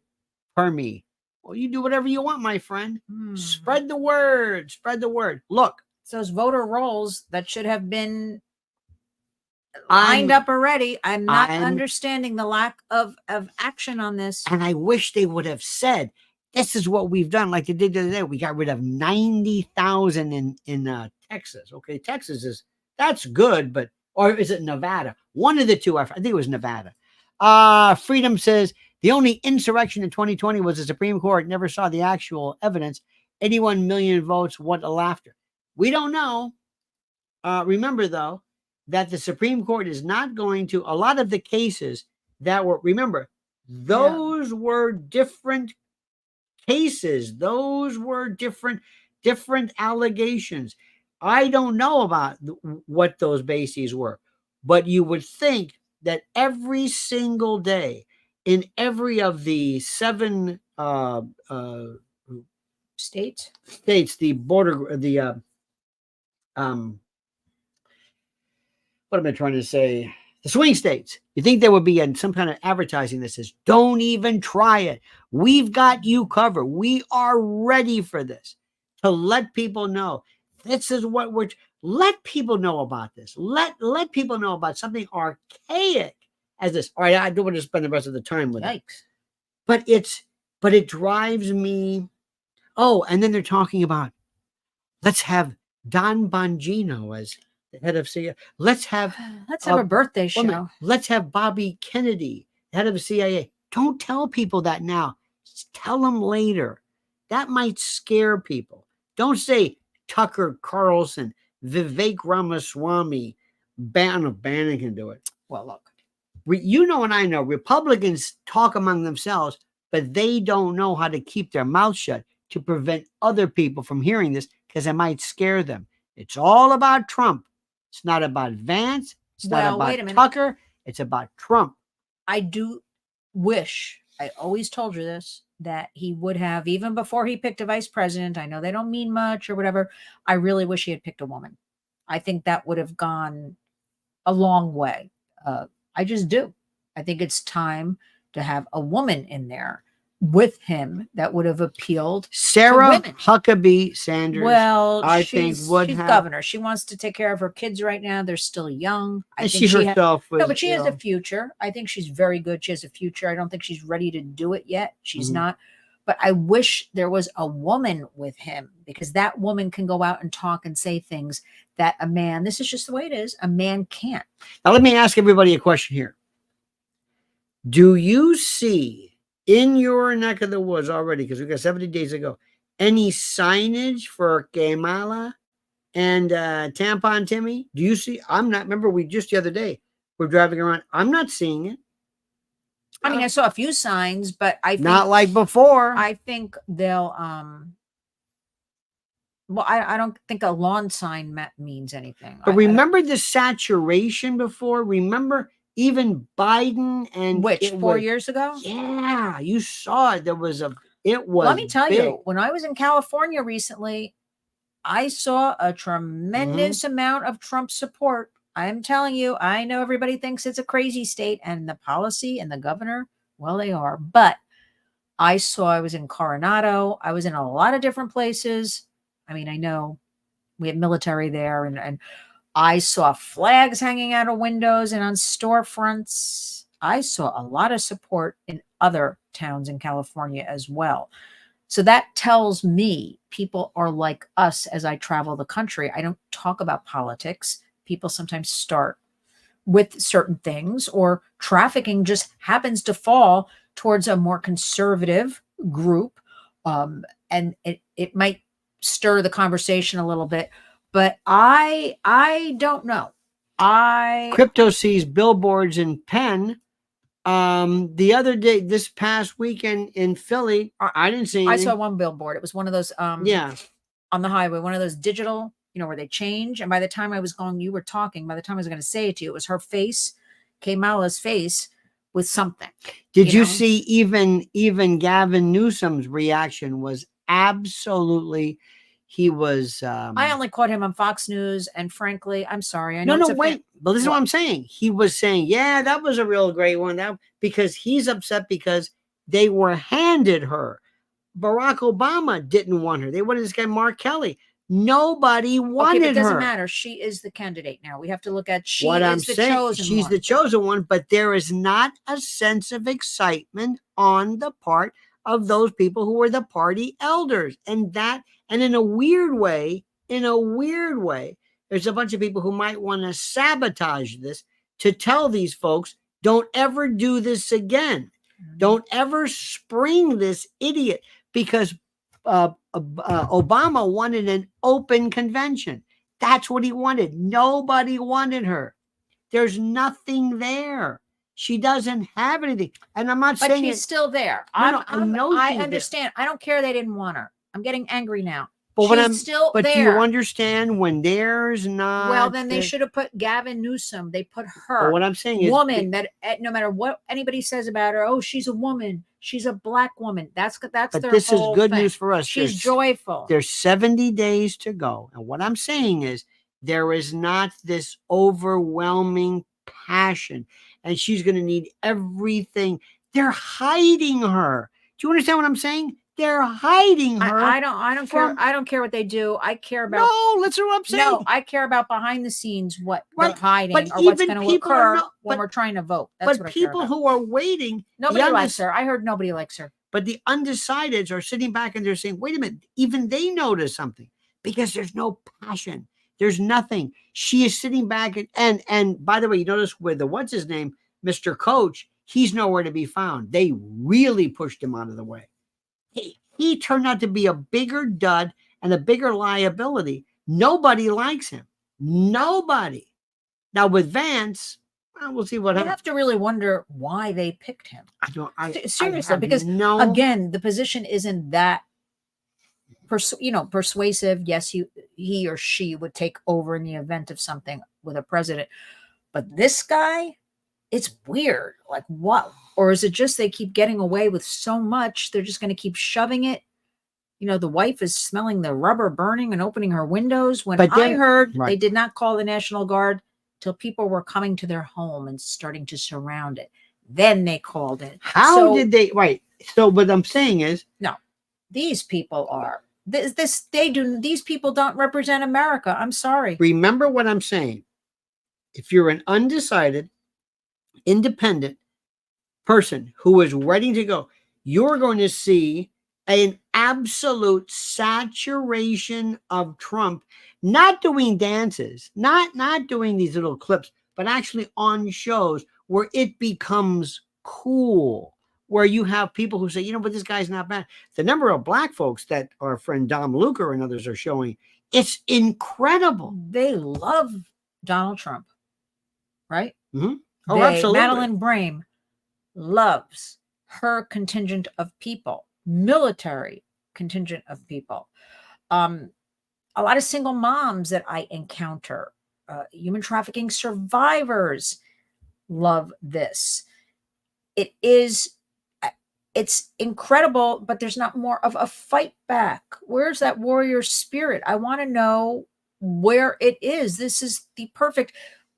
permie. Well, you do whatever you want, my friend. Spread the word. Spread the word. Look. Those voter rolls that should have been lined up already. I'm not understanding the lack of action on this. And I wish they would have said, this is what we've done. Like they did the other day. We got rid of 90,000 in Texas. Okay, Texas that's good, but, or is it Nevada? One of the two. I think it was Nevada. Freedom says, the only insurrection in 2020 was the Supreme Court never saw the actual evidence. 81 million votes. What a laughter. We don't know. Remember, though, that the Supreme Court is not going to, a lot of the cases that were, remember, those were different cases. Those were different allegations. I don't know about what those bases were, but you would think that every single day, in every of the 7 states, the border, the what am I trying to say? The swing states. You think there would be some kind of advertising that says, "Don't even try it. We've got you covered. We are ready for this." To let people know this is what let people know about this. Let people know about something archaic as this. All right, I don't want to spend the rest of the time with it. But it drives me. Oh, and then they're talking about let's have Don Bongino as the head of CIA. Let's have a birthday show. Let's have Bobby Kennedy, head of the CIA. Don't tell people that now. Just tell them later. That might scare people. Don't say Tucker Carlson, Vivek Ramaswamy, Bannon can do it. Well, look. You know and I know Republicans talk among themselves, but they don't know how to keep their mouth shut to prevent other people from hearing this because it might scare them. It's all about Trump. It's not about Vance. It's not about Tucker. It's about Trump. I do wish, I always told you this, that he would have, even before he picked a vice president, I know they don't mean much or whatever, I really wish he had picked a woman. I think that would have gone a long way. I just do. I think it's time to have a woman in there with him that would have appealed Sarah to women. Huckabee Sanders. Well, she's governor. She wants to take care of her kids right now. They're still young. I think she herself was, no, but she has a future. I think she's very good. She has a future. I don't think she's ready to do it yet. She's not. But I wish there was a woman with him, because that woman can go out and talk and say things that a man, this is just the way it is, a man can't. Now, let me ask everybody a question here. Do you see in your neck of the woods already, because we got 70 days ago, any signage for Kamala and Tampon Timmy? Do you see? I'm not. Remember, we just the other day we're driving around. I'm not seeing it. I mean, I saw a few signs, but I think, not like before. I think they'll well, I don't think a lawn sign means anything. But remember the saturation before? Remember even Biden and which 4 years ago? Yeah, you saw it. There was it was Let me tell big. you, when I was in California recently, I saw a tremendous amount of Trump support. I'm telling you, I know everybody thinks it's a crazy state, and the policy and the governor, well, they are. But I was in Coronado. I was in a lot of different places. I mean, I know we have military there, and I saw flags hanging out of windows and on storefronts. I saw a lot of support in other towns in California as well. So that tells me people are like us as I travel the country. I don't talk about politics. People sometimes start with certain things, or trafficking just happens to fall towards a more conservative group. And it might stir the conversation a little bit, but I don't know. Crypto sees billboards in Penn. The other day, this past weekend in Philly, I didn't see anything. I saw one billboard. It was one of those on the highway, one of those digital, where they change. And by the time I was going, you were talking, by the time I was going to say it to you, it was her face, Kamala's face, with something. Did you see even Gavin Newsom's reaction was absolutely, he was I only caught him on Fox News, and frankly, I'm sorry. I know wait. But this is what I'm saying. He was saying, yeah, that was a real great one. Because he's upset because they were handed her. Barack Obama didn't want her. They wanted this guy, Mark Kelly. Nobody wanted her. It doesn't matter. She is the candidate now. We have to look at she's the chosen one, but there is not a sense of excitement on the part of those people who were the party elders. And in a weird way, there's a bunch of people who might want to sabotage this to tell these folks, don't ever do this again. Don't ever spring this idiot, because Obama wanted an open convention. That's what he wanted. Nobody wanted her. There's nothing there. She doesn't have anything. And I'm not saying, but she's still there. I understand. I don't care they didn't want her. I'm getting angry now. But she's still there. But do you understand when there's not? Well, then they should have put Gavin Newsom. They put her. But what I'm saying is, woman that no matter what anybody says about her, oh, she's a woman. She's a black woman. That's but their this whole is good thing. news for us. She's joyful. There's 70 days to go. And what I'm saying is, there is not this overwhelming passion. And she's going to need everything. They're hiding her. Do you understand what I'm saying? They're hiding her. I don't care. I don't care what they do. I care about. No, that's what I'm saying. No, I care about behind the scenes what they're hiding, or what's going to occur when we're trying to vote. That's what I care about. People who are waiting, nobody likes her. I heard nobody likes her. But the undecideds are sitting back and they're saying, "Wait a minute." Even they notice something, because there's no passion. There's nothing. She is sitting back and by the way, you notice with what's his name, Mr. Coach, he's nowhere to be found. They really pushed him out of the way. He turned out to be a bigger dud and a bigger liability. Nobody likes him. Nobody. Now with Vance, well, we'll see what happens. You have to really wonder why they picked him. Seriously, because again, the position isn't that persuasive. Yes, he or she would take over in the event of something with a president, but this guy, it's weird. Like, what? Or is it just they keep getting away with so much, they're just going to keep shoving it? The wife is smelling the rubber burning and opening her windows. I heard they did not call the National Guard till people were coming to their home and starting to surround it. Then they called it. How did they? Right. So what I'm saying is, no, these people are these people don't represent America. I'm sorry. Remember what I'm saying. If you're an undecided, independent person who is ready to go, you're going to see an absolute saturation of Trump, not doing dances, not doing these little clips, but actually on shows where it becomes cool, where you have people who say, you know, but this guy's not bad. The number of black folks that our friend Dom Luker and others are showing, it's incredible. They love Donald Trump, right? Mm-hmm. Oh, absolutely. Madeline Brame loves her contingent of people, military contingent of people. A lot of single moms that I encounter, human trafficking survivors love this. It's incredible, but there's not more of a fight back. Where's that warrior spirit? I want to know where it is. This is the perfect,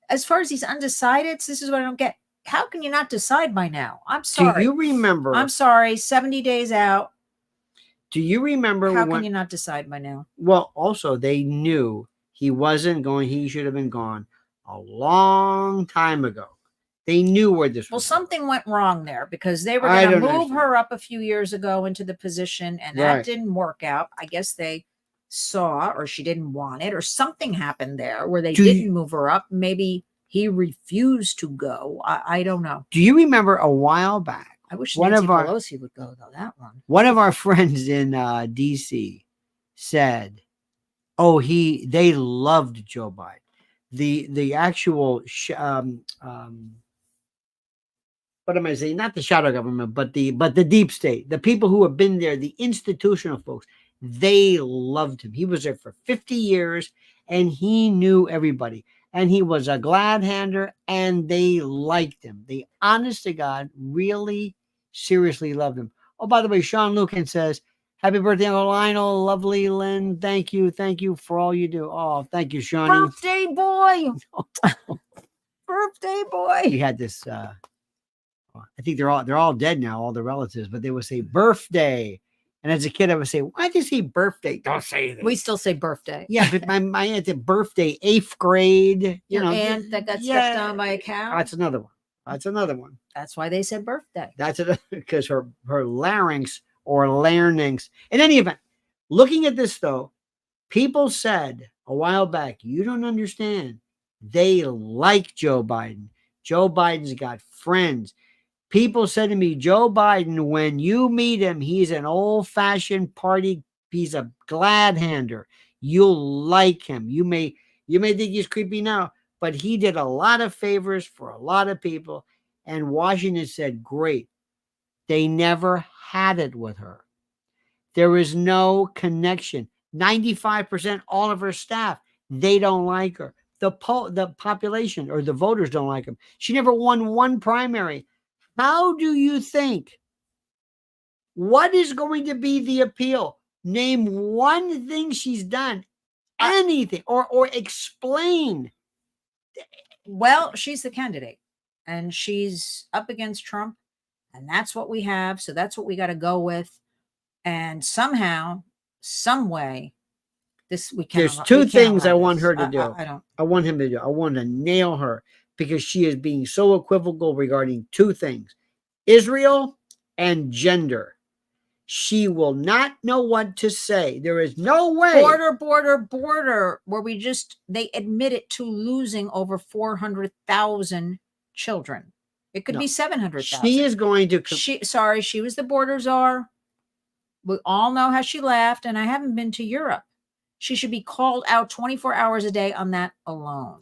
as far as these undecideds, this is what I don't get. How can you not decide by now? I'm sorry. Do you remember? I'm sorry, 70 days out. Do you remember? How can you not decide by now? Well, also, they knew he wasn't going, he should have been gone a long time ago. They knew where this was. Well, something went wrong there because they were going to move her up a few years ago into the position, and that didn't work out. I guess they saw, or she didn't want it, or something happened there where they didn't move her up. Maybe he refused to go. I don't know. Do you remember a while back? I wish Nancy Pelosi would go, though, that one. One of our friends in D.C. said, oh, they loved Joe Biden. The actual, what am I saying? Not the shadow government, but the deep state, the people who have been there, the institutional folks, they loved him. He was there for 50 years and he knew everybody. And he was a glad hander and they liked him. They, honest to God, really seriously loved him. Oh, by the way, Sean Lucan says, happy birthday, Uncle Lionel. Lovely, Lynn. Thank you. Thank you for all you do. Oh, thank you, Shawnee. Birthday boy. Birthday boy. We had this, I think they're all dead now, all the relatives, but they would say birthday. And as a kid, I would say, why do you say birthday? Don't say that. We still say birthday. Yeah, but my aunt did birthday, 8th grade. Your aunt that got stepped on by a cow? That's another one. That's another one. That's why they said birthday. That's it, because her larynx or larynx. In any event, looking at this, though, people said a while back, you don't understand. They like Joe Biden. Joe Biden's got friends. People said to me, Joe Biden, when you meet him, he's an old-fashioned party. He's a glad hander. You'll like him. You may think he's creepy now, but he did a lot of favors for a lot of people. And Washington said, great. They never had it with her. There is no connection. 95%, all of her staff, they don't like her. The population or the voters don't like him. She never won one primary. How do you think? What is going to be the appeal? Name one thing she's done, anything, or explain. Well, she's the candidate, and she's up against Trump, and that's what we have. So that's what we got to go with. And somehow, some way, There's two things I want her to do. I want him to do. I want to nail her. Because she is being so equivocal regarding two things, Israel and gender. She will not know what to say. There is no way. Border, where they admitted to losing over 400,000 children. It could be 700,000. She is going to. She was the border czar. We all know how she laughed, and I haven't been to Europe. She should be called out 24 hours a day on that alone.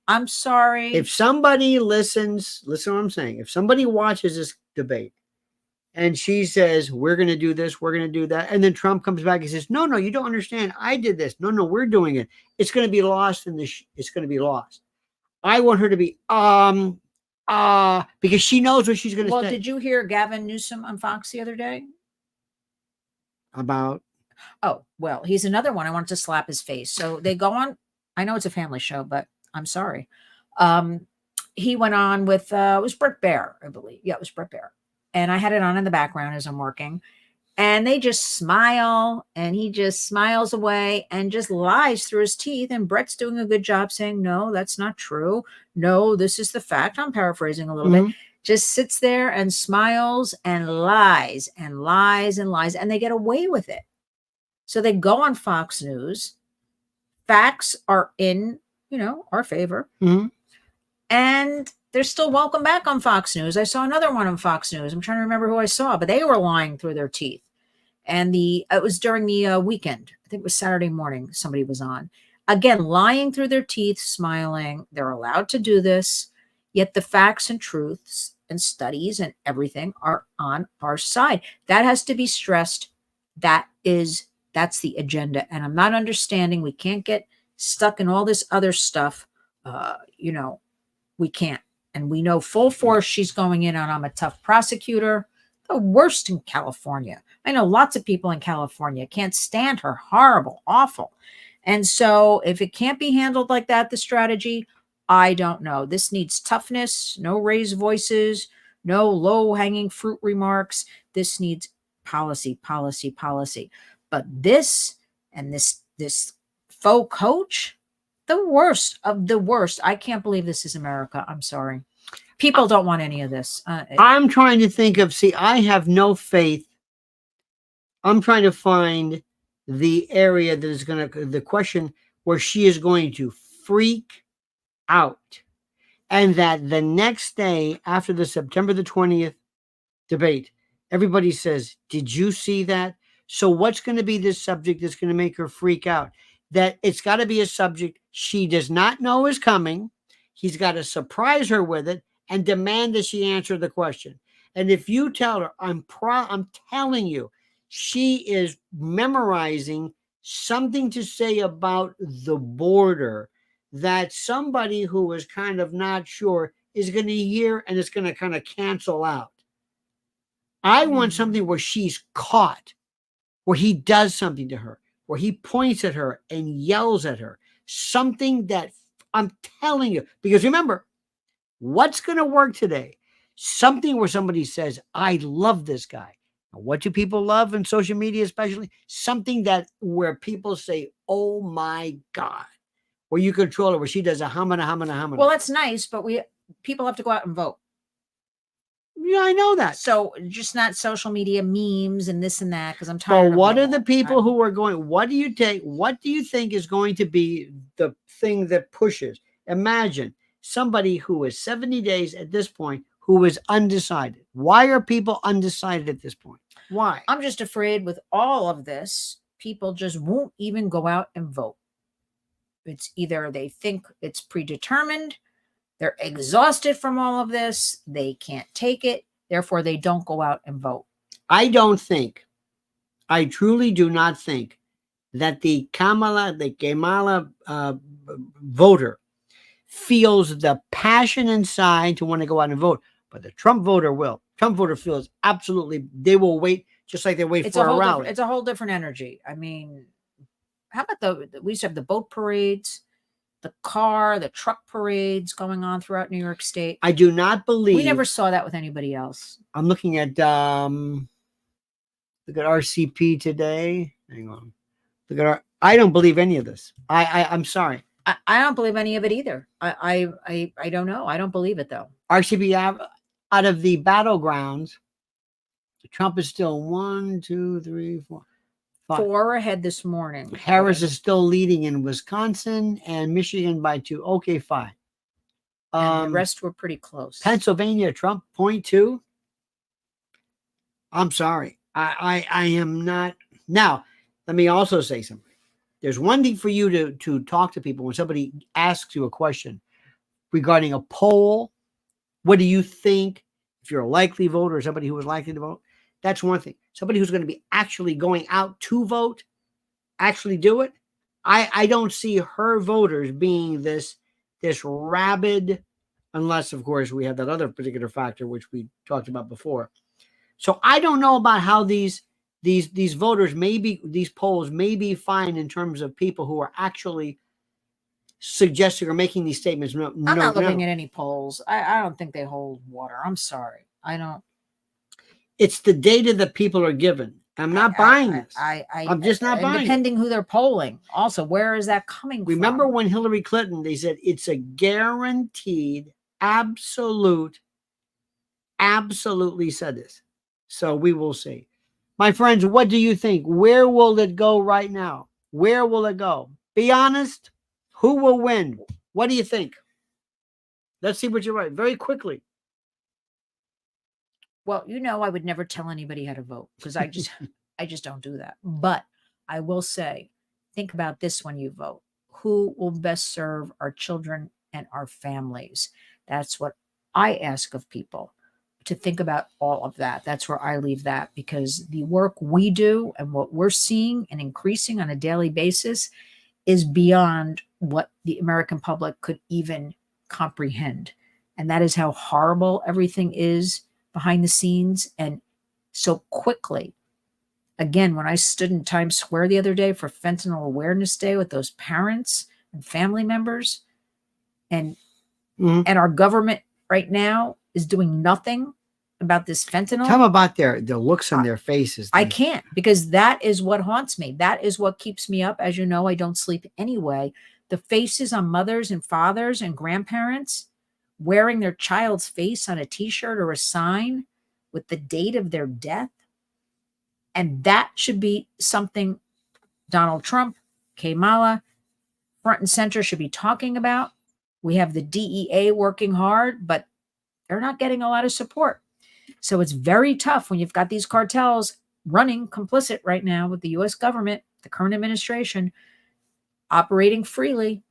I'm sorry. If somebody listen what I'm saying. If somebody watches this debate and she says, we're going to do this, we're going to do that. And then Trump comes back and says, no, you don't understand. I did this. No, we're doing it. It's going to be lost it's going to be lost. I want her to be, because she knows what she's going to say. Well, did you hear Gavin Newsom on Fox the other day? About? Oh, well, he's another one. I wanted to slap his face. So they go on. I know it's a family show, but I'm sorry. He went on with, it was Brett Baer, I believe. Yeah, it was Brett Baer. And I had it on in the background as I'm working. And they just smile, and he just smiles away and just lies through his teeth. And Brett's doing a good job saying, no, that's not true. No, this is the fact. I'm paraphrasing a little bit. just sits there and smiles and lies and lies and lies, and they get away with it. So they go on Fox News. Facts are in, our favor. Mm-hmm. And they're still welcome back on Fox News. I saw another one on Fox News. I'm trying to remember who I saw, but they were lying through their teeth. And it was during the weekend. I think it was Saturday morning. Somebody was on. Again, lying through their teeth, smiling. They're allowed to do this. Yet the facts and truths and studies and everything are on our side. That has to be stressed. That's the agenda. And I'm not understanding. We can't get stuck in all this other stuff. We can't. And we know full force she's going in on, I'm a tough prosecutor. The worst in California. I know lots of people in California can't stand her. Horrible, awful. And so if it can't be handled like that, the strategy, I don't know. This needs toughness, no raised voices, no low-hanging fruit remarks. This needs policy, policy, policy. But this and this faux coach, the worst of the worst. I can't believe this is America. I'm sorry. People don't want any of this. I'm trying to think of, I have no faith. I'm trying to find the area that is the question where she is going to freak out. And that the next day after the September the 20th debate, everybody says, did you see that? So what's going to be this subject that's going to make her freak out? That it's got to be a subject she does not know is coming. He's got to surprise her with it and demand that she answer the question. And if you tell her, I'm telling you, she is memorizing something to say about the border that somebody who is kind of not sure is going to hear, and it's going to kind of cancel out. I want something where she's caught, where he does something to her, where he points at her and yells at her. Something that I'm telling you, because remember, what's going to work today? Something where somebody says, I love this guy. Now, what do people love in social media, especially? Something where people say, oh my God, where you control it, where she does a hamana, hamana, hamana. Well, that's nice, but people have to go out and vote. Yeah, I know that. So just not social media memes and this and that, because I'm tired. But what are the people who are going? What do you think is going to be the thing that pushes? Imagine somebody who is 70 days at this point who is undecided. Why are people undecided at this point? Why? I'm just afraid with all of this, people just won't even go out and vote. It's either they think it's predetermined, they're exhausted from all of this, they can't take it, therefore they don't go out and vote. I truly do not think that the Kamala voter feels the passion inside to want to go out and vote, but the Trump voter will. Trump voter feels absolutely, they will wait just like they wait for a rally. It's a whole different energy. I mean, how about we used to have the boat parades, the truck parades going on throughout New York State. I do not believe. We never saw that with anybody else. I'm looking at, look at RCP today. Hang on. I don't believe any of this. I'm sorry. I don't believe any of it either. I don't know. I don't believe it though. RCP out of the battlegrounds, Trump is still 1, 2, 3, 4. 4 ahead this morning. Harris is still leading in Wisconsin and Michigan by 2. Okay, fine. And the rest were pretty close. Pennsylvania, Trump 0.2. I'm sorry. I am not. Now, let me also say something. There's one thing for you to talk to people when somebody asks you a question regarding a poll. What do you think? If you're a likely voter or somebody who is likely to vote, that's one thing. Somebody who's going to be actually going out to vote, actually do it. I don't see her voters being this rabid, unless, of course, we have that other particular factor, which we talked about before. So I don't know about how these voters, maybe these polls may be fine in terms of people who are actually suggesting or making these statements. No, I'm not looking at any polls. I don't think they hold water. I'm sorry. I don't. It's the data that people are given. I'm not buying this. I'm just not buying it. Depending who they're polling. Also, where is that coming from? Remember when Hillary Clinton, they said it's a guaranteed, absolute absolutely said this. So we will see. My friends, what do you think? Where will it go right now? Where will it go? Be honest. Who will win? What do you think? Let's see what you're right. Very quickly. Well, I would never tell anybody how to vote because I just don't do that. But I will say, think about this when you vote. Who will best serve our children and our families? That's what I ask of people, to think about all of that. That's where I leave that, because the work we do and what we're seeing and increasing on a daily basis is beyond what the American public could even comprehend. And that is how horrible everything is behind the scenes. And so quickly, again, when I stood in Times Square the other day for Fentanyl Awareness Day with those parents and family members, and our government right now is doing nothing about this fentanyl. Tell them about the looks on their faces. I can't, because that is what haunts me. That is what keeps me up. As you know, I don't sleep anyway. The faces on mothers and fathers and grandparents wearing their child's face on a t-shirt or a sign with the date of their death. And that should be something Donald Trump, Kamala, front and center should be talking about. We have the DEA working hard, but they're not getting a lot of support. So it's very tough when you've got these cartels running complicit right now with the U.S. government, the current administration, operating freely.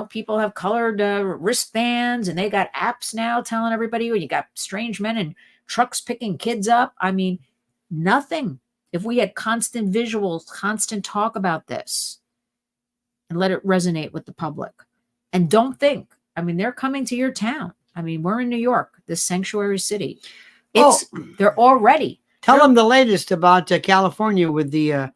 People have colored wristbands, and they got apps now telling everybody, you got strange men in trucks picking kids up. I mean, nothing. If we had constant visuals, constant talk about this, and let it resonate with the public. And don't think, they're coming to your town. We're in New York, this sanctuary city. They're already. Tell them the latest about California with the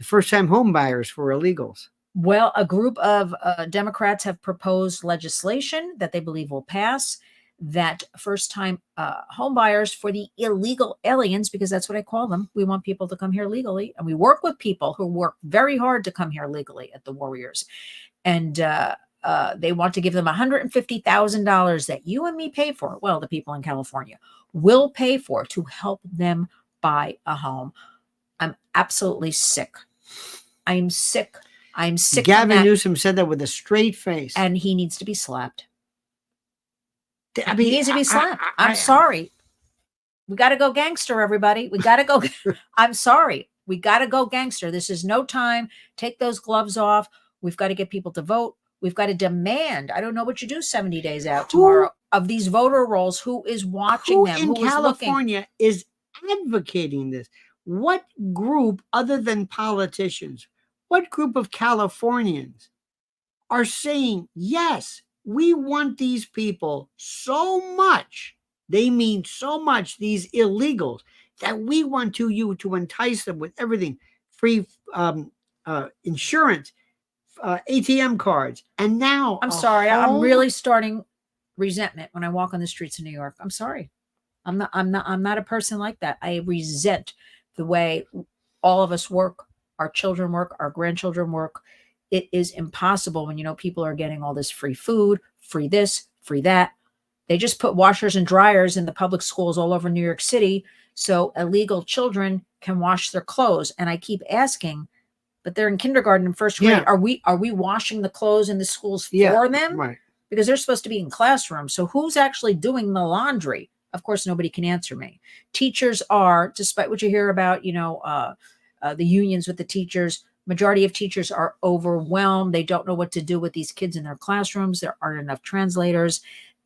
first-time home buyers for illegals. Well, a group of Democrats have proposed legislation that they believe will pass, that first-time home buyers for the illegal aliens, because that's what I call them. We want people to come here legally, and we work with people who work very hard to come here legally at the Warriors. And they want to give them $150,000 that you and me pay for. Well, the people in California will pay for, to help them buy a home. I'm absolutely sick. I'm sick. I'm sick. Gavin Newsom said that with a straight face. And he needs to be slapped. He needs to be slapped. I'm sorry. We got to go gangster, everybody. We got to go. I'm sorry. We got to go gangster. This is no time. Take those gloves off. We've got to get people to vote. We've got to demand. I don't know what you do 70 days out tomorrow of these voter rolls. Who is watching them? Who in California is advocating this? What group, other than politicians, what group of Californians are saying, yes, we want these people so much, they mean so much, these illegals, that we want to entice them with everything, free insurance, ATM cards, and now I'm sorry. I'm really starting resentment when I walk on the streets of New York. I'm sorry. I'm not a person like that. I resent the way all of us work, our children work, our grandchildren work. It is impossible when people are getting all this free food, free this, free that. They just put washers and dryers in the public schools all over New York City so illegal children can wash their clothes. And I keep asking, but they're in kindergarten and first grade. Yeah. Are we washing the clothes in the schools for them? Right. Because they're supposed to be in classrooms. So who's actually doing the laundry? Of course, nobody can answer me. Teachers are, despite what you hear about, the unions with the teachers, majority of teachers are overwhelmed. They don't know what to do with these kids in their classrooms. There aren't enough translators.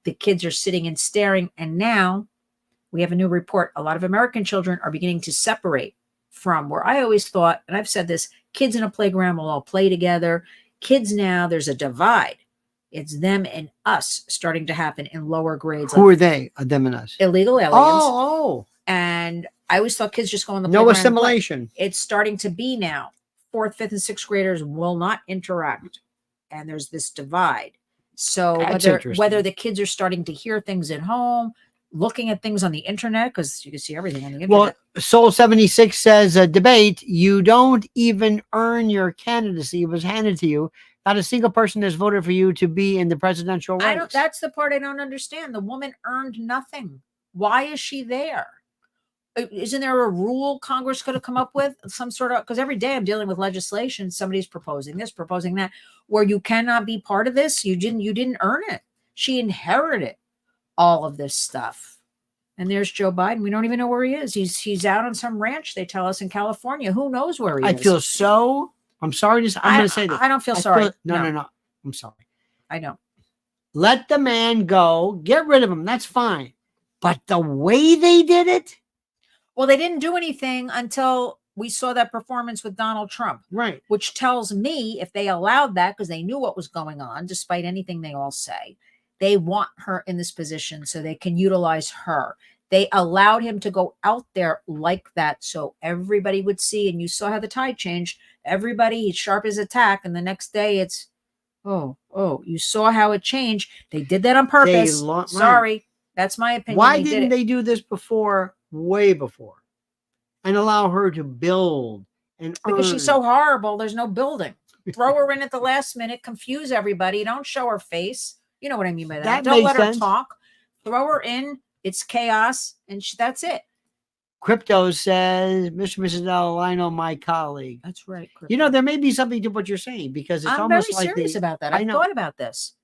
The kids are sitting and staring. And now we have a new report. A lot of American children are beginning to separate from where I always thought, and I've said this, kids in a playground will all play together. Kids now, there's a divide. It's them and us starting to happen in lower grades. Who are they? Them and us. Illegal aliens. Oh. And I always thought kids just go on the no playground. assimilation. It's starting to be now. 4th, 5th, and 6th graders will not interact. And there's this divide. So whether the kids are starting to hear things at home, looking at things on the internet, because you can see everything on the internet. Well, Soul 76 says, debate, you don't even earn your candidacy. It was handed to you. Not a single person has voted for you to be in the presidential race. That's the part I don't understand. The woman earned nothing. Why is she there? Isn't there a rule Congress could have come up with? Some sort of, because every day I'm dealing with legislation, somebody's proposing this, proposing that, where you cannot be part of this. You didn't earn it. She inherited all of this stuff. And there's Joe Biden. We don't even know where he is. He's out on some ranch, they tell us, in California. Who knows where he is? I feel so. I'm sorry. I'm going to say this. I don't feel sorry. No. I'm sorry. I know. Let the man go. Get rid of him. That's fine. But the way they did it. Well, they didn't do anything until we saw that performance with Donald Trump. Right. Which tells me if they allowed that, because they knew what was going on, despite anything they all say, they want her in this position so they can utilize her. They allowed him to go out there like that so everybody would see. And you saw how the tide changed. Everybody, he's sharp as a tack. And the next day it's, oh, you saw how it changed. They did that on purpose. Sorry. That's my opinion. Why didn't they do this before, way before, and allow her to build? And because she's so horrible, there's no building. Throw her in at the last minute, confuse everybody. Don't show her face. You know what I mean by that. Don't let her talk. Throw her in. It's chaos, and that's it. Crypto says, Mr. and Mrs. L, I know my colleague. That's right. Crypto. You know, there may be something to what you're saying, because it's almost very serious about that. I thought about this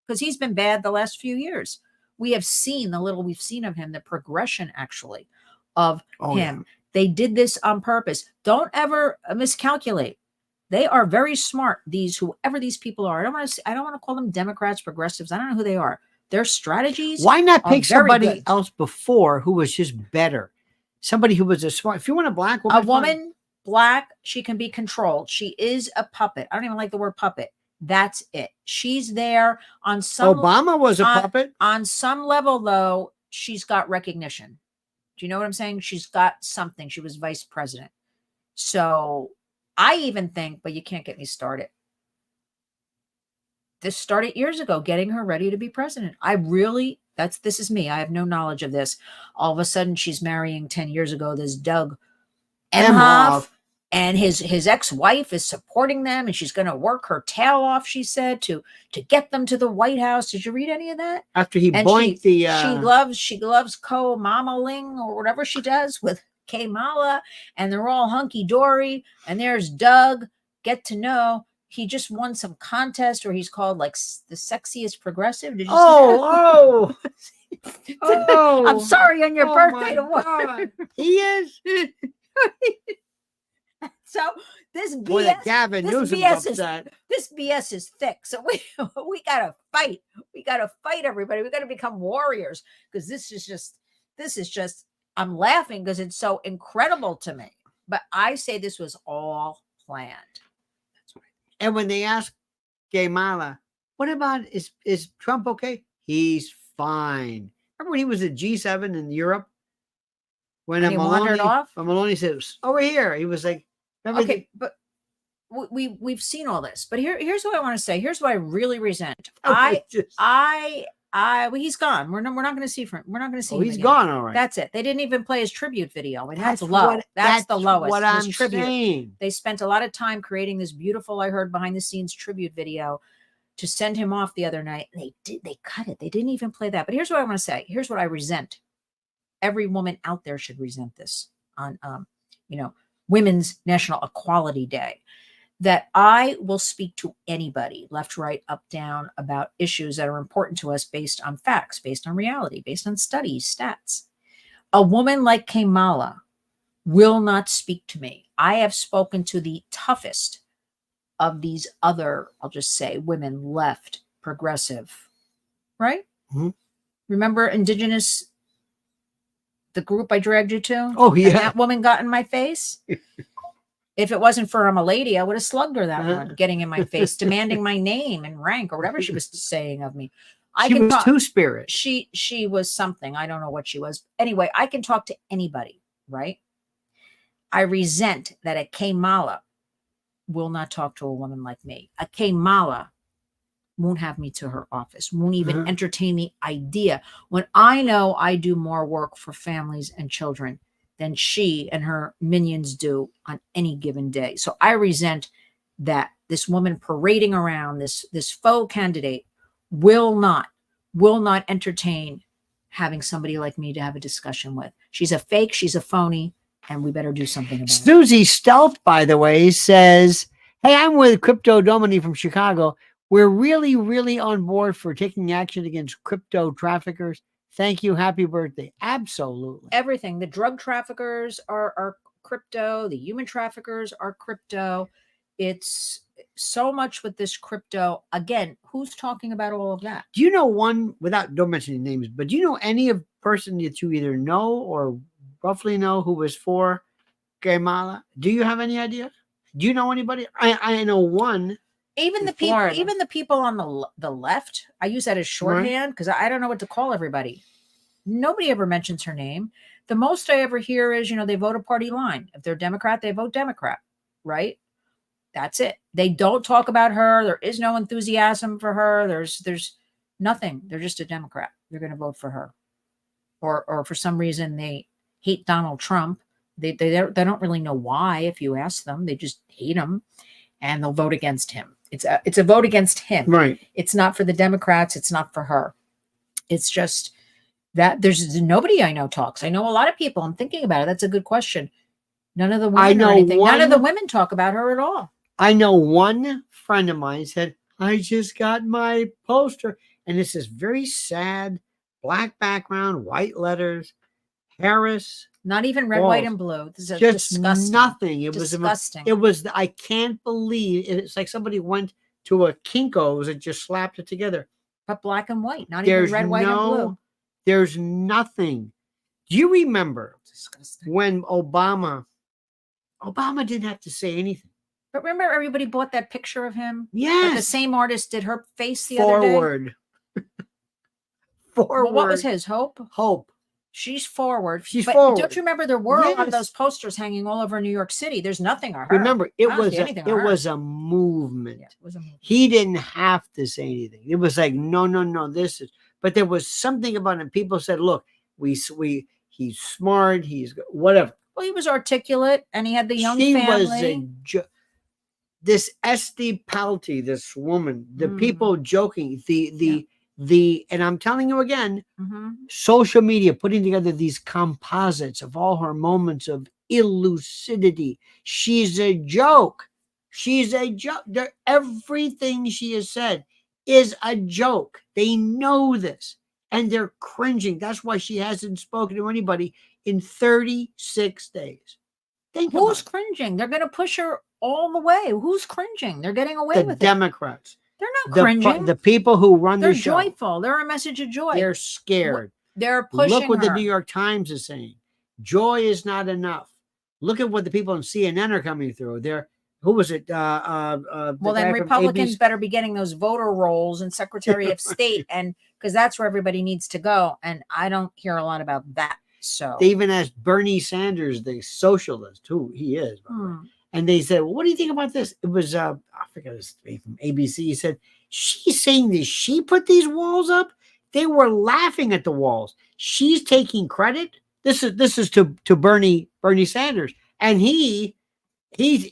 because he's been bad the last few years. We have seen the little we've seen of him, the progression actually of him. Yeah. They did this on purpose. Don't ever miscalculate. They are very smart. Whoever these people are. I don't want to call them Democrats, progressives. I don't know who they are. Their strategies. Why not pick somebody else before who was just better? Somebody who was a smart. If you want a black woman, black, she can be controlled. She is a puppet. I don't even like the word puppet. That's it. She's there on some. Obama was a puppet. On some level, though, she's got recognition. Do you know what I'm saying? She's got something. She was vice president. So I even think, but you can't get me started. This started years ago, getting her ready to be president. This is me. I have no knowledge of this. All of a sudden, she's marrying 10 years ago, this Doug Emhoff. And his ex-wife is supporting them, and she's going to work her tail off, she said, to get them to the White House. Did you read any of that? After he boinked she loves co-mamaling or whatever she does with Kamala, and they're all hunky-dory. And there's Doug, get to know. He just won some contest where he's called like the sexiest progressive. Did you see that? Oh, I'm sorry on your birthday to what? He is. So this BS, this BS is thick. So we gotta fight. We gotta fight, everybody. We gotta become warriors, because this is just. I'm laughing because it's so incredible to me. But I say this was all planned. That's right. And when they ask Kamala, "What about is Trump okay?" He's fine. Remember when he was at G7 in Europe? When Maloney said, "Over here," he was like. Okay, but we've seen all this. But here's what I want to say. Here's what I really resent. He's gone. We're not going to see from. We're not going to see. He's gone. All right. That's it. They didn't even play his tribute video. And that's low. That's the lowest. What I'm saying. They spent a lot of time creating this beautiful, I heard, behind the scenes tribute video to send him off the other night. They cut it. They didn't even play that. But here's what I want to say. Here's what I resent. Every woman out there should resent this on Women's National Equality Day, that I will speak to anybody, left, right, up, down, about issues that are important to us based on facts, based on reality, based on studies, stats. A woman like Kamala will not speak to me. I have spoken to the toughest of these other, I'll just say, women, left, progressive, right? Mm-hmm. Remember Indigenous, the group I dragged you to? Oh, yeah. And that woman got in my face. If it wasn't for I'm a lady, I would have slugged her that one, getting in my face, demanding my name and rank or whatever she was saying of me. She was two-spirit. She was something. I don't know what she was. Anyway, I can talk to anybody, right? I resent that a Kamala will not talk to a woman like me. A Kamala won't have me to her office, won't even entertain the idea, when I know I do more work for families and children than she and her minions do on any given day. So I resent that this woman parading around, this faux candidate will not entertain having somebody like me to have a discussion with. She's a fake, she's a phony, and we better do something about it. Susie Stealth, by the way, says, hey, I'm with Crypto Domini from Chicago. We're really, really on board for taking action against crypto traffickers. Thank you. Happy birthday. Absolutely. Everything. The drug traffickers are crypto. The human traffickers are crypto. It's so much with this crypto. Again, who's talking about all of that? Do you know one, without, don't mention any names, but do you know any of person that you either know or roughly know who was for Guatemala? Do you have any idea? Do you know anybody? I know one. Even the people, even the people on the left, I use that as shorthand because I don't know what to call everybody. Nobody ever mentions her name. The most I ever hear is, they vote a party line. If they're Democrat, they vote Democrat, right? That's it. They don't talk about her. There is no enthusiasm for her. There's nothing. They're just a Democrat. They're going to vote for her, or for some reason they hate Donald Trump. They don't really know why. If you ask them, they just hate him, and they'll vote against him. It's a vote against him. Right. It's not for the Democrats. It's not for her. It's just that there's nobody I know talks. I know a lot of people. I'm thinking about it. That's a good question. None of the women or anything. None of the women talk about her at all. I know one friend of mine said, I just got my poster. And this is very sad, black background, white letters, Harris. Not even red, white, and blue. This is just disgusting. Nothing. It disgusting. was, I can't believe it's like somebody went to a Kinko's and just slapped it together. But black and white, not even red, white, and blue. There's nothing. Do you remember when Obama didn't have to say anything? But remember, everybody bought that picture of him? Yes. But the same artist did her face the other day. Forward. Well, what was his? Hope? Hope. She's forward. She's but forward. Don't you remember there were a lot of those posters hanging all over New York City? There's nothing on her. Remember, it was a movement. Yeah, it was a movement. He didn't have to say anything. It was like, no, this is. But there was something about him. People said, look, he's smart. He's whatever. Well, he was articulate, and he had the young family. This Esty Palti, this woman, the people joking, and I'm telling you again, social media putting together these composites of all her moments of illucidity. She's a joke. She's a joke. Everything she has said is a joke. They know this, and they're cringing. That's why she hasn't spoken to anybody in 36 days. Who's cringing? They're going to push her all the way. Who's cringing? They're getting away with it. The Democrats. They're not cringing. The people who run the show. They're joyful. They're a message of joy. They're scared. They're pushing Look what her. the New York Times is saying. Joy is not enough. Look at what the people on CNN are coming through. Who was it? Well, then Republicans better be getting those voter rolls and Secretary of State, and because that's where everybody needs to go. And I don't hear a lot about that. So they even asked Bernie Sanders, the socialist, who he is, and they said, well, "What do you think about this?" It was I forget his name from ABC. He said, "She's saying this. She put these walls up. They were laughing at the walls. She's taking credit. This is to Bernie Sanders, and he said,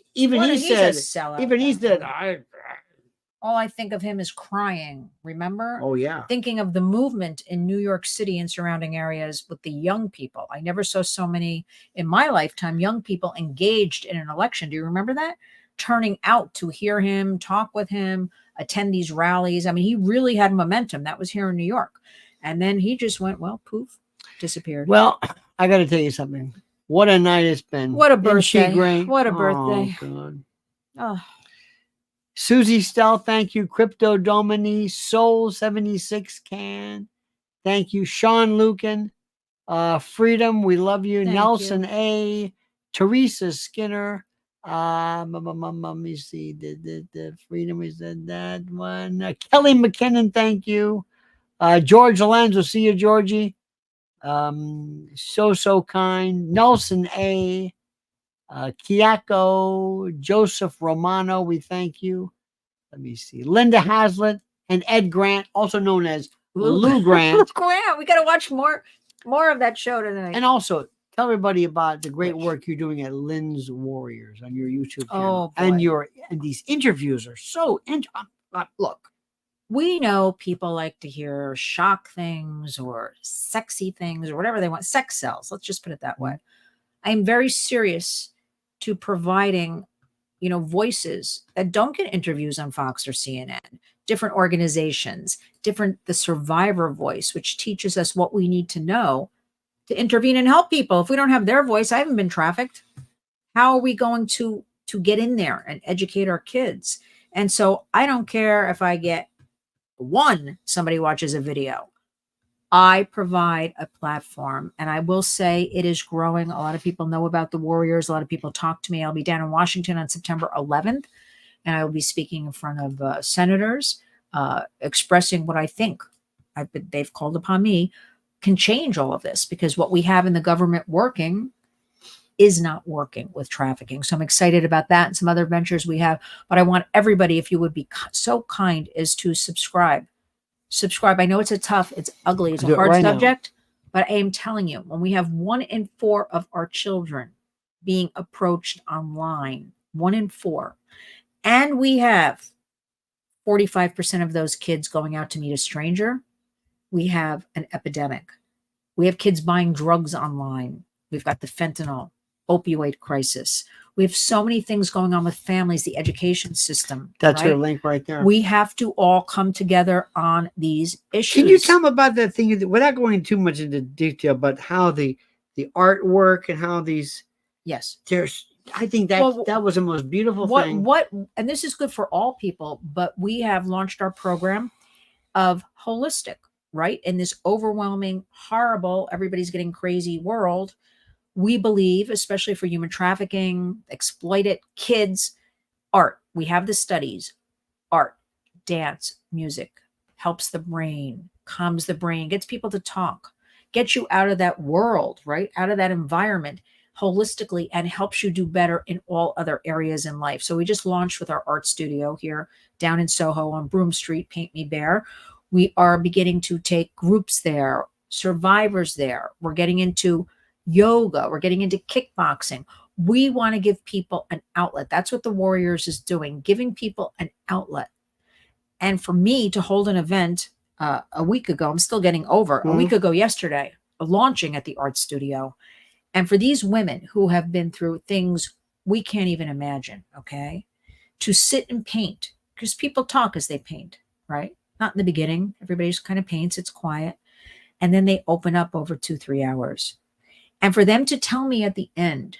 all I think of him is crying. Remember? Oh yeah. Thinking of the movement in New York City and surrounding areas with the young people. I never saw so many in my lifetime young people engaged in an election. Do you remember that? Turning out to hear him, talk with him, attend these rallies. I mean, he really had momentum. That was here in New York. And then he just went, well, poof, disappeared. Well, I got to tell you something. What a night it's been. What a birthday. Great? What a birthday. Oh, God. Oh. Susie Stell, thank you. Crypto Domini, Soul 76 Can. Thank you. Sean Lucan, Freedom, we love you. Thank Nelson A. Teresa Skinner. Let me see. The Freedom is that one. Kelly McKinnon, thank you. George Alonzo, see you, Georgie. So kind. Nelson A. Kiako, Joseph Romano, we thank you. Let me see. Linda Hazlitt and Ed Grant, also known as Lou Grant. Lou Grant. We got to watch more of that show tonight. And also tell everybody about the great work you're doing at Lynn's Warriors on your YouTube channel. Oh, boy. And these interviews are so look. We know people like to hear shock things or sexy things or whatever they want. Sex sells. Let's just put it that way. I am very serious to providing, voices that don't get interviews on Fox or CNN, different organizations, the survivor voice, which teaches us what we need to know to intervene and help people. If we don't have their voice, I haven't been trafficked. How are we going to get in there and educate our kids? And so I don't care if I get somebody watches a video. I provide a platform, and I will say it is growing. A lot of people know about the Warriors. A lot of people talk to me. I'll be down in Washington on September 11th, and I will be speaking in front of senators, expressing what I think they've called upon me can change all of this, because what we have in the government working is not working with trafficking. So I'm excited about that and some other ventures we have. But I want everybody, if you would be so kind as to subscribe. I know it's it's ugly, it's a hard subject, but I am telling you, when we have 1 in 4 of our children being approached online, 1 in 4, and we have 45% of those kids going out to meet a stranger, we have an epidemic. We have kids buying drugs online. We've got the fentanyl, opioid crisis. We have so many things going on with families, the education system. That's your link right there. We have to all come together on these issues. Can you tell me about that thing, without going too much into detail, but how the artwork and how these... Yes. I think that was the most beautiful thing. And this is good for all people, but we have launched our program of holistic, right? In this overwhelming, horrible, everybody's getting crazy world, we believe, especially for human trafficking, exploited kids, art. We have the studies. Art, dance, music helps the brain, calms the brain, gets people to talk, gets you out of that world, right? Out of that environment holistically, and helps you do better in all other areas in life. So we just launched with our art studio here down in Soho on Broome Street, Paint Me Bare. We are beginning to take groups there, survivors there. We're getting into yoga. We're getting into kickboxing. We want to give people an outlet. That's what the Warriors is doing, giving people an outlet. And for me to hold an event a week ago, I'm still getting over, a week ago yesterday, launching at the art studio. And for these women who have been through things we can't even imagine, okay, to sit and paint, because people talk as they paint, right? Not in the beginning. Everybody just kind of paints. It's quiet. And then they open up over 2-3 hours. And for them to tell me at the end,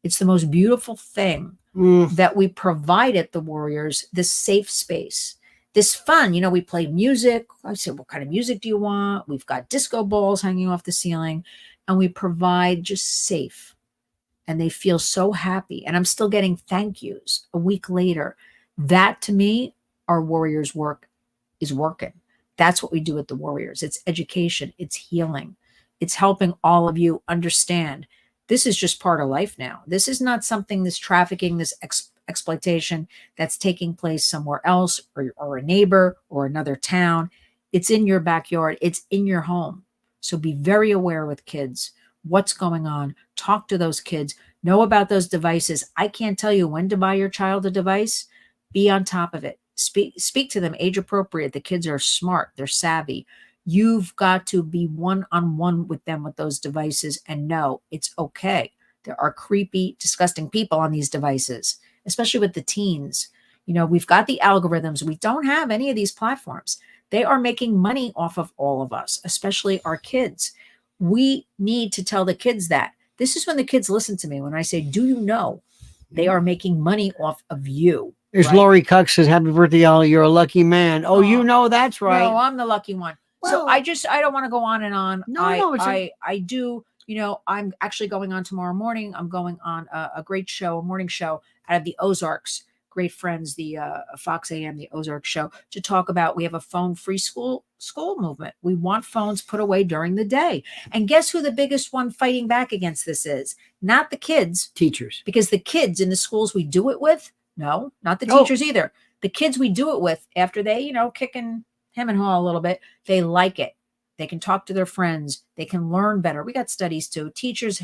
it's the most beautiful thing that we provided the Warriors, this safe space, this fun. We play music. I said, what kind of music do you want? We've got disco balls hanging off the ceiling, and we provide just safe. And they feel so happy. And I'm still getting thank yous a week later. That, to me, our Warriors work is working. That's what we do at the Warriors. It's education. It's healing. It's helping all of you understand this is just part of life now. This is not something, this trafficking, this exploitation that's taking place somewhere else, or a neighbor or another town. It's in your backyard. It's in your home. So be very aware with kids. What's going on? Talk to those kids. Know about those devices. I can't tell you when to buy your child a device. Be on top of it. Speak to them age appropriate. The kids are smart. They're savvy. You've got to be one-on-one with them with those devices and know it's okay. There are creepy, disgusting people on these devices, especially with the teens. We've got the algorithms. We don't have any of these platforms. They are making money off of all of us, especially our kids. We need to tell the kids that. This is when the kids listen to me when I say, do you know they are making money off of you? There's right? Lori Cox says, happy birthday, Ollie. You're a lucky man. Oh, that's right. No, I'm the lucky one. Well, so I don't want to go on and on. I do, I'm actually going on tomorrow morning. I'm going on a great show, a morning show out of the Ozarks. Great friends, the Fox AM, the Ozark show, to talk about, we have a phone-free school movement. We want phones put away during the day. And guess who the biggest one fighting back against this is? Not the kids. Teachers. Because the kids in the schools we do it with, no, not the teachers either. The kids we do it with, after they, kicking hem and haw a little bit, they like it. They can talk to their friends. They can learn better. We got studies too. Teachers,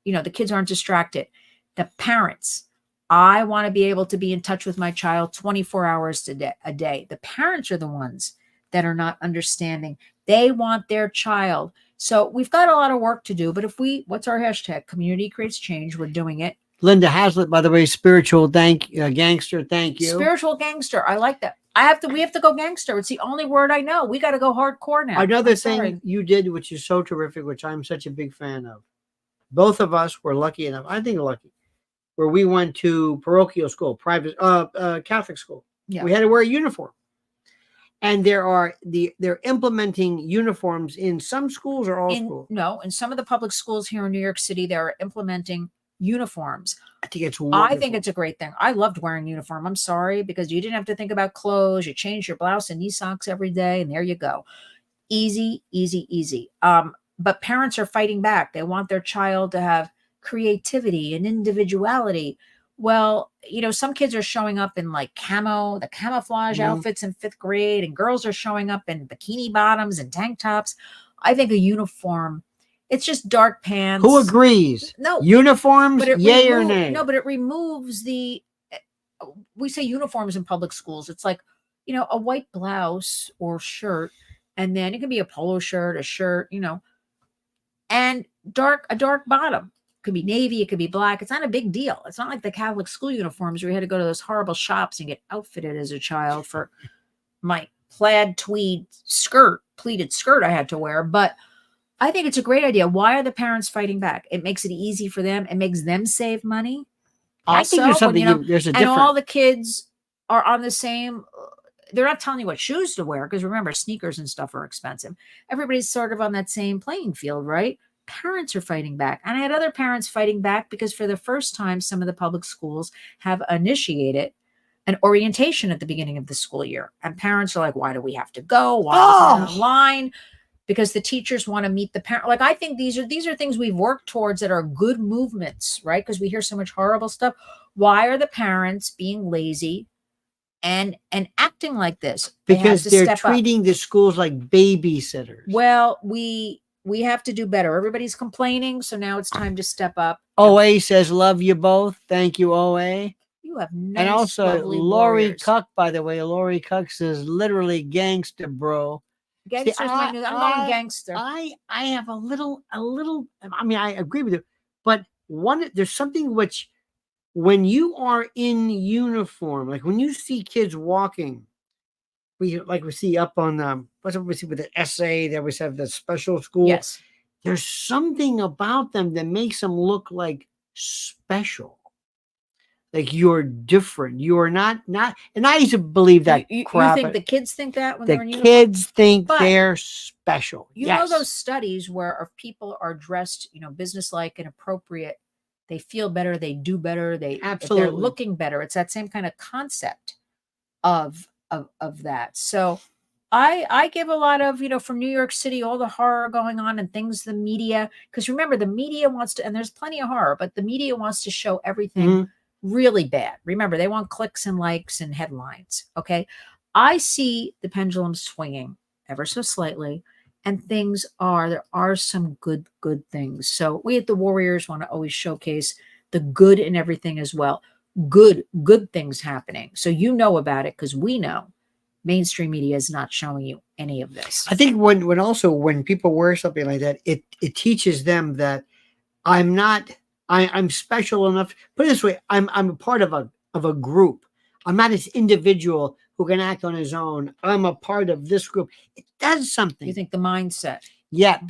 the kids aren't distracted. The parents, I want to be able to be in touch with my child 24 hours a day. The parents are the ones that are not understanding. They want their child. So we've got a lot of work to do. But if what's our hashtag? Community creates change. We're doing it. Linda Haslett, by the way, spiritual gangster. Thank you. Spiritual gangster. I like that. We have to go gangster. It's the only word I know. We got to go hardcore now. Another thing you did, which is so terrific, which I'm such a big fan of. Both of us were lucky enough, I think lucky, where we went to parochial school, private, Catholic school. Yeah. We had to wear a uniform. And they're implementing uniforms in some schools or all schools. No, in some of the public schools here in New York City, they're implementing uniforms. I think it's wonderful. I think it's a great thing. I loved wearing uniform. I'm sorry, because you didn't have to think about clothes. You change your blouse and knee socks every day, and there you go. Easy, easy, easy. But parents are fighting back. They want their child to have creativity and individuality. Well, some kids are showing up in like the camouflage outfits in 5th grade, and girls are showing up in bikini bottoms and tank tops. I think a uniform, it's just dark pants. Who agrees? No. Uniforms, yay or nay? No, but it removes we say uniforms in public schools. It's like, a white blouse or shirt, and then it can be a polo shirt, a shirt, and a dark bottom. It could be navy, it could be black. It's not a big deal. It's not like the Catholic school uniforms where you had to go to those horrible shops and get outfitted as a child for my plaid pleated skirt I had to wear. But I think it's a great idea. Why are the parents fighting back? It makes it easy for them. It makes them save money. I think there's something, there's a difference. And all the kids are on the same, they're not telling you what shoes to wear, because remember, sneakers and stuff are expensive. Everybody's sort of on that same playing field, right? Parents are fighting back. And I had other parents fighting back because for the first time, some of the public schools have initiated an orientation at the beginning of the school year. And parents are like, why do we have to go? Why is it online? Because the teachers want to meet the parent. Like, I think these are things we've worked towards that are good movements, right? Because we hear so much horrible stuff. Why are the parents being lazy and acting like this? Because they're treating the schools like babysitters. Well, we have to do better. Everybody's complaining, so now it's time to step up. OA says, love you both. Thank you, OA. You have nice, and also Lori Cuck, by the way. Lori Cuck says, literally gangster, bro. Gangster's my news. I'm going gangster. I have a little, I mean, I agree with you, but there's something which, when you are in uniform, like when you see kids walking, we see up on what's we see with the essay, they always have the special school. Yes. There's something about them that makes them look like special. Like you're different. You are not, and I used to believe that crap. You think the kids think that when the they're in uniform? Kids think they're special. You know those studies where if people are dressed, businesslike and appropriate, they feel better, they do better, absolutely, they're looking better. It's that same kind of concept of that. So I give a lot of, from New York City, all the horror going on and things, the media, because remember, the media wants to, and there's plenty of horror, but the media wants to show everything really bad. Remember, they want clicks and likes and headlines. Okay. I see the pendulum swinging ever so slightly, and there are some good things. So we at the Warriors want to always showcase the good in everything as well. Good things happening. So about it, because we know mainstream media is not showing you any of this. I think when people wear something like that, it teaches them that I'm special enough. Put it this way, I'm a part of a group. I'm not this individual who can act on his own. I'm a part of this group. It does something. You think the mindset? Yep.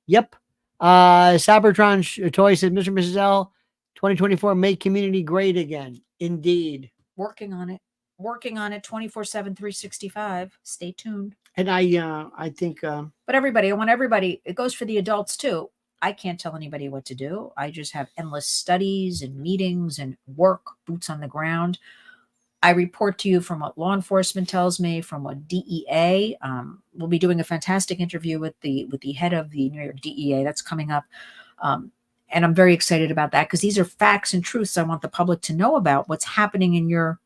Yep. Celebratory Toy says, Mr. and Mrs. L, 2024, make community great again. Indeed. Working on it 24/7, 365. Stay tuned. And I think, but everybody, I want everybody, it goes for the adults too. I can't tell anybody what to do. I just have endless studies and meetings and work, boots on the ground. I report to you from what law enforcement tells me, from what DEA. We'll be doing a fantastic interview with the head of the New York DEA. That's coming up. And I'm very excited about that, because these are facts and truths I want the public to know about, what's happening in your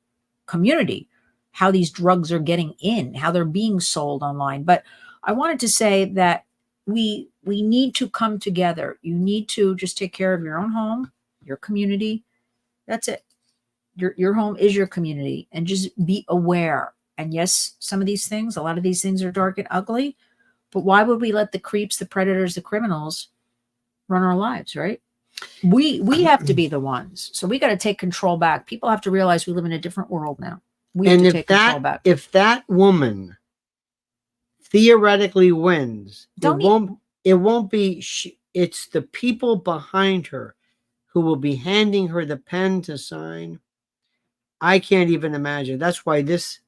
community, how these drugs are getting in, how they're being sold online. But I wanted to say that we need to come together. You need to just take care of your own home, your community. That's it. Your home is your community, and just be aware. And yes, some of these things, a lot of these things are dark and ugly, but why would we let the creeps, the predators, the criminals run our lives, right? We have to be the ones. So we got to take control back. People have to realize we live in a different world now. We have And to take control back. if that woman theoretically wins, it won't be it's the people behind her who will be handing her the pen to sign. I can't even imagine. That's why this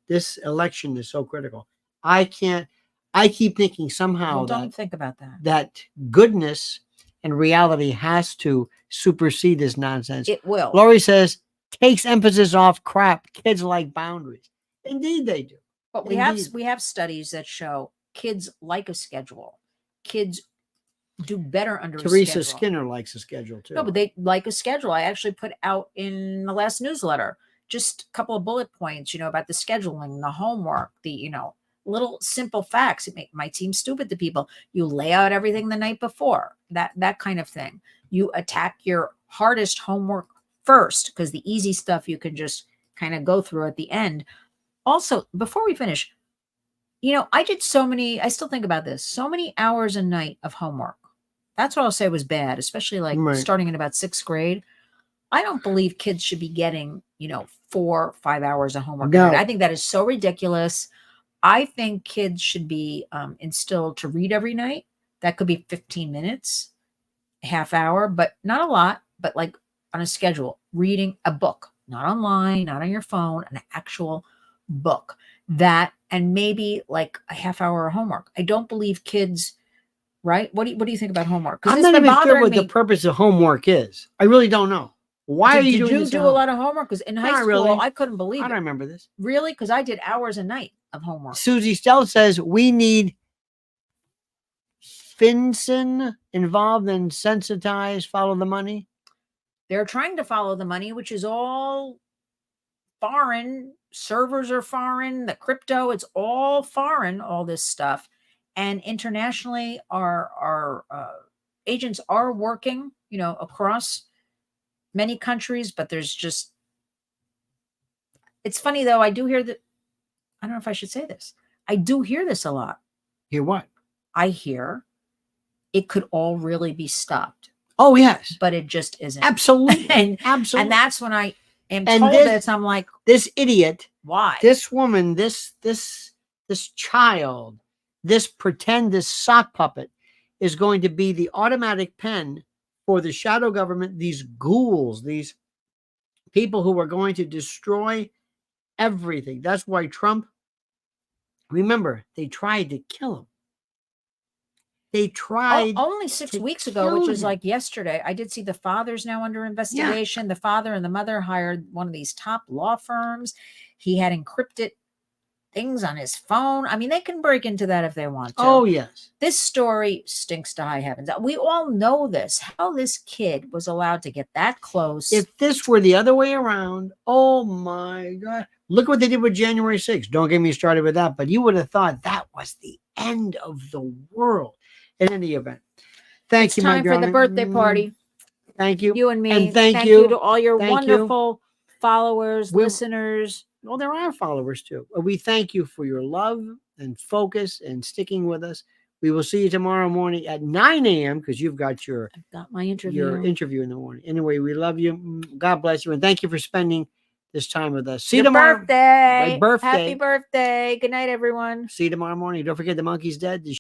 election is so critical. I keep thinking somehow Well, don't think about that. That goodness and reality has to supersede this nonsense. It will. Lori says, takes emphasis off crap. Kids like boundaries. Indeed they do. But we have studies that show kids like a schedule. Kids do better under Teresa a schedule. Skinner likes a schedule too. No, but they like a schedule. I actually put out in the last newsletter just a couple of bullet points, about the scheduling, the homework, the, little simple facts. It might seem stupid to people. You lay out everything the night before, that kind of thing. You attack your hardest homework first, because the easy stuff you can just kind of go through at the end. Also, before we finish, I still think about this, so many hours a night of homework. That's what I'll say was bad, especially starting in about 6th grade. I don't believe kids should be getting, 4 or 5 hours of homework. No. I think that is so ridiculous. I think kids should be instilled to read every night. That could be 15 minutes, half hour, but not a lot, but like on a schedule, reading a book, not online, not on your phone, an actual book. That, and maybe like a half hour of homework. I don't believe kids, right? What do you think about homework? I'm not even sure what the purpose of homework is. I really don't know. Why are you doing this? Did you do a lot of homework? Because in high school, I couldn't believe it. I don't remember this. Really? Because I did hours a night of homework. Susie Stell says we need FinCEN involved and sensitized, follow the money. They're trying to follow the money, which is all foreign. Servers are foreign. The crypto, it's all foreign, all this stuff. And internationally, our agents are working, across many countries, but there's just, it's funny though. I do hear that. I don't know if I should say this. I do hear this a lot. Hear what? I hear it could all really be stopped. Oh, yes. But it just isn't. Absolutely. Absolutely. And that's when I am told this, I'm like, this idiot, why? This woman, this child, this sock puppet is going to be the automatic pen for the shadow government, these ghouls, these people who are going to destroy everything. That's why Trump, remember, they tried to kill him. They tried only 6 weeks ago, which is like yesterday. I did see the father's now under investigation. Yeah. The father and the mother hired one of these top law firms. He had encrypted things on his phone. I mean, they can break into that if they want to. Oh, yes. This story stinks to high heavens. We all know this, how this kid was allowed to get that close. If this were the other way around, oh my God. Look what they did with January 6th. Don't get me started with that, but you would have thought that was the end of the world. In any event, thank you, my darling. It's time for the birthday party. Thank you. You and me. And thank you to all your wonderful followers, listeners. Well, there are followers too. We thank you for your love and focus and sticking with us. We will see you tomorrow morning at 9 a.m. because you've got I've got my interview. Your interview in the morning. Anyway, we love you. God bless you. And thank you for spending this time with us. See you tomorrow. Birthday. My birthday. Happy birthday. Good night, everyone. See you tomorrow morning. Don't forget the monkey's dead.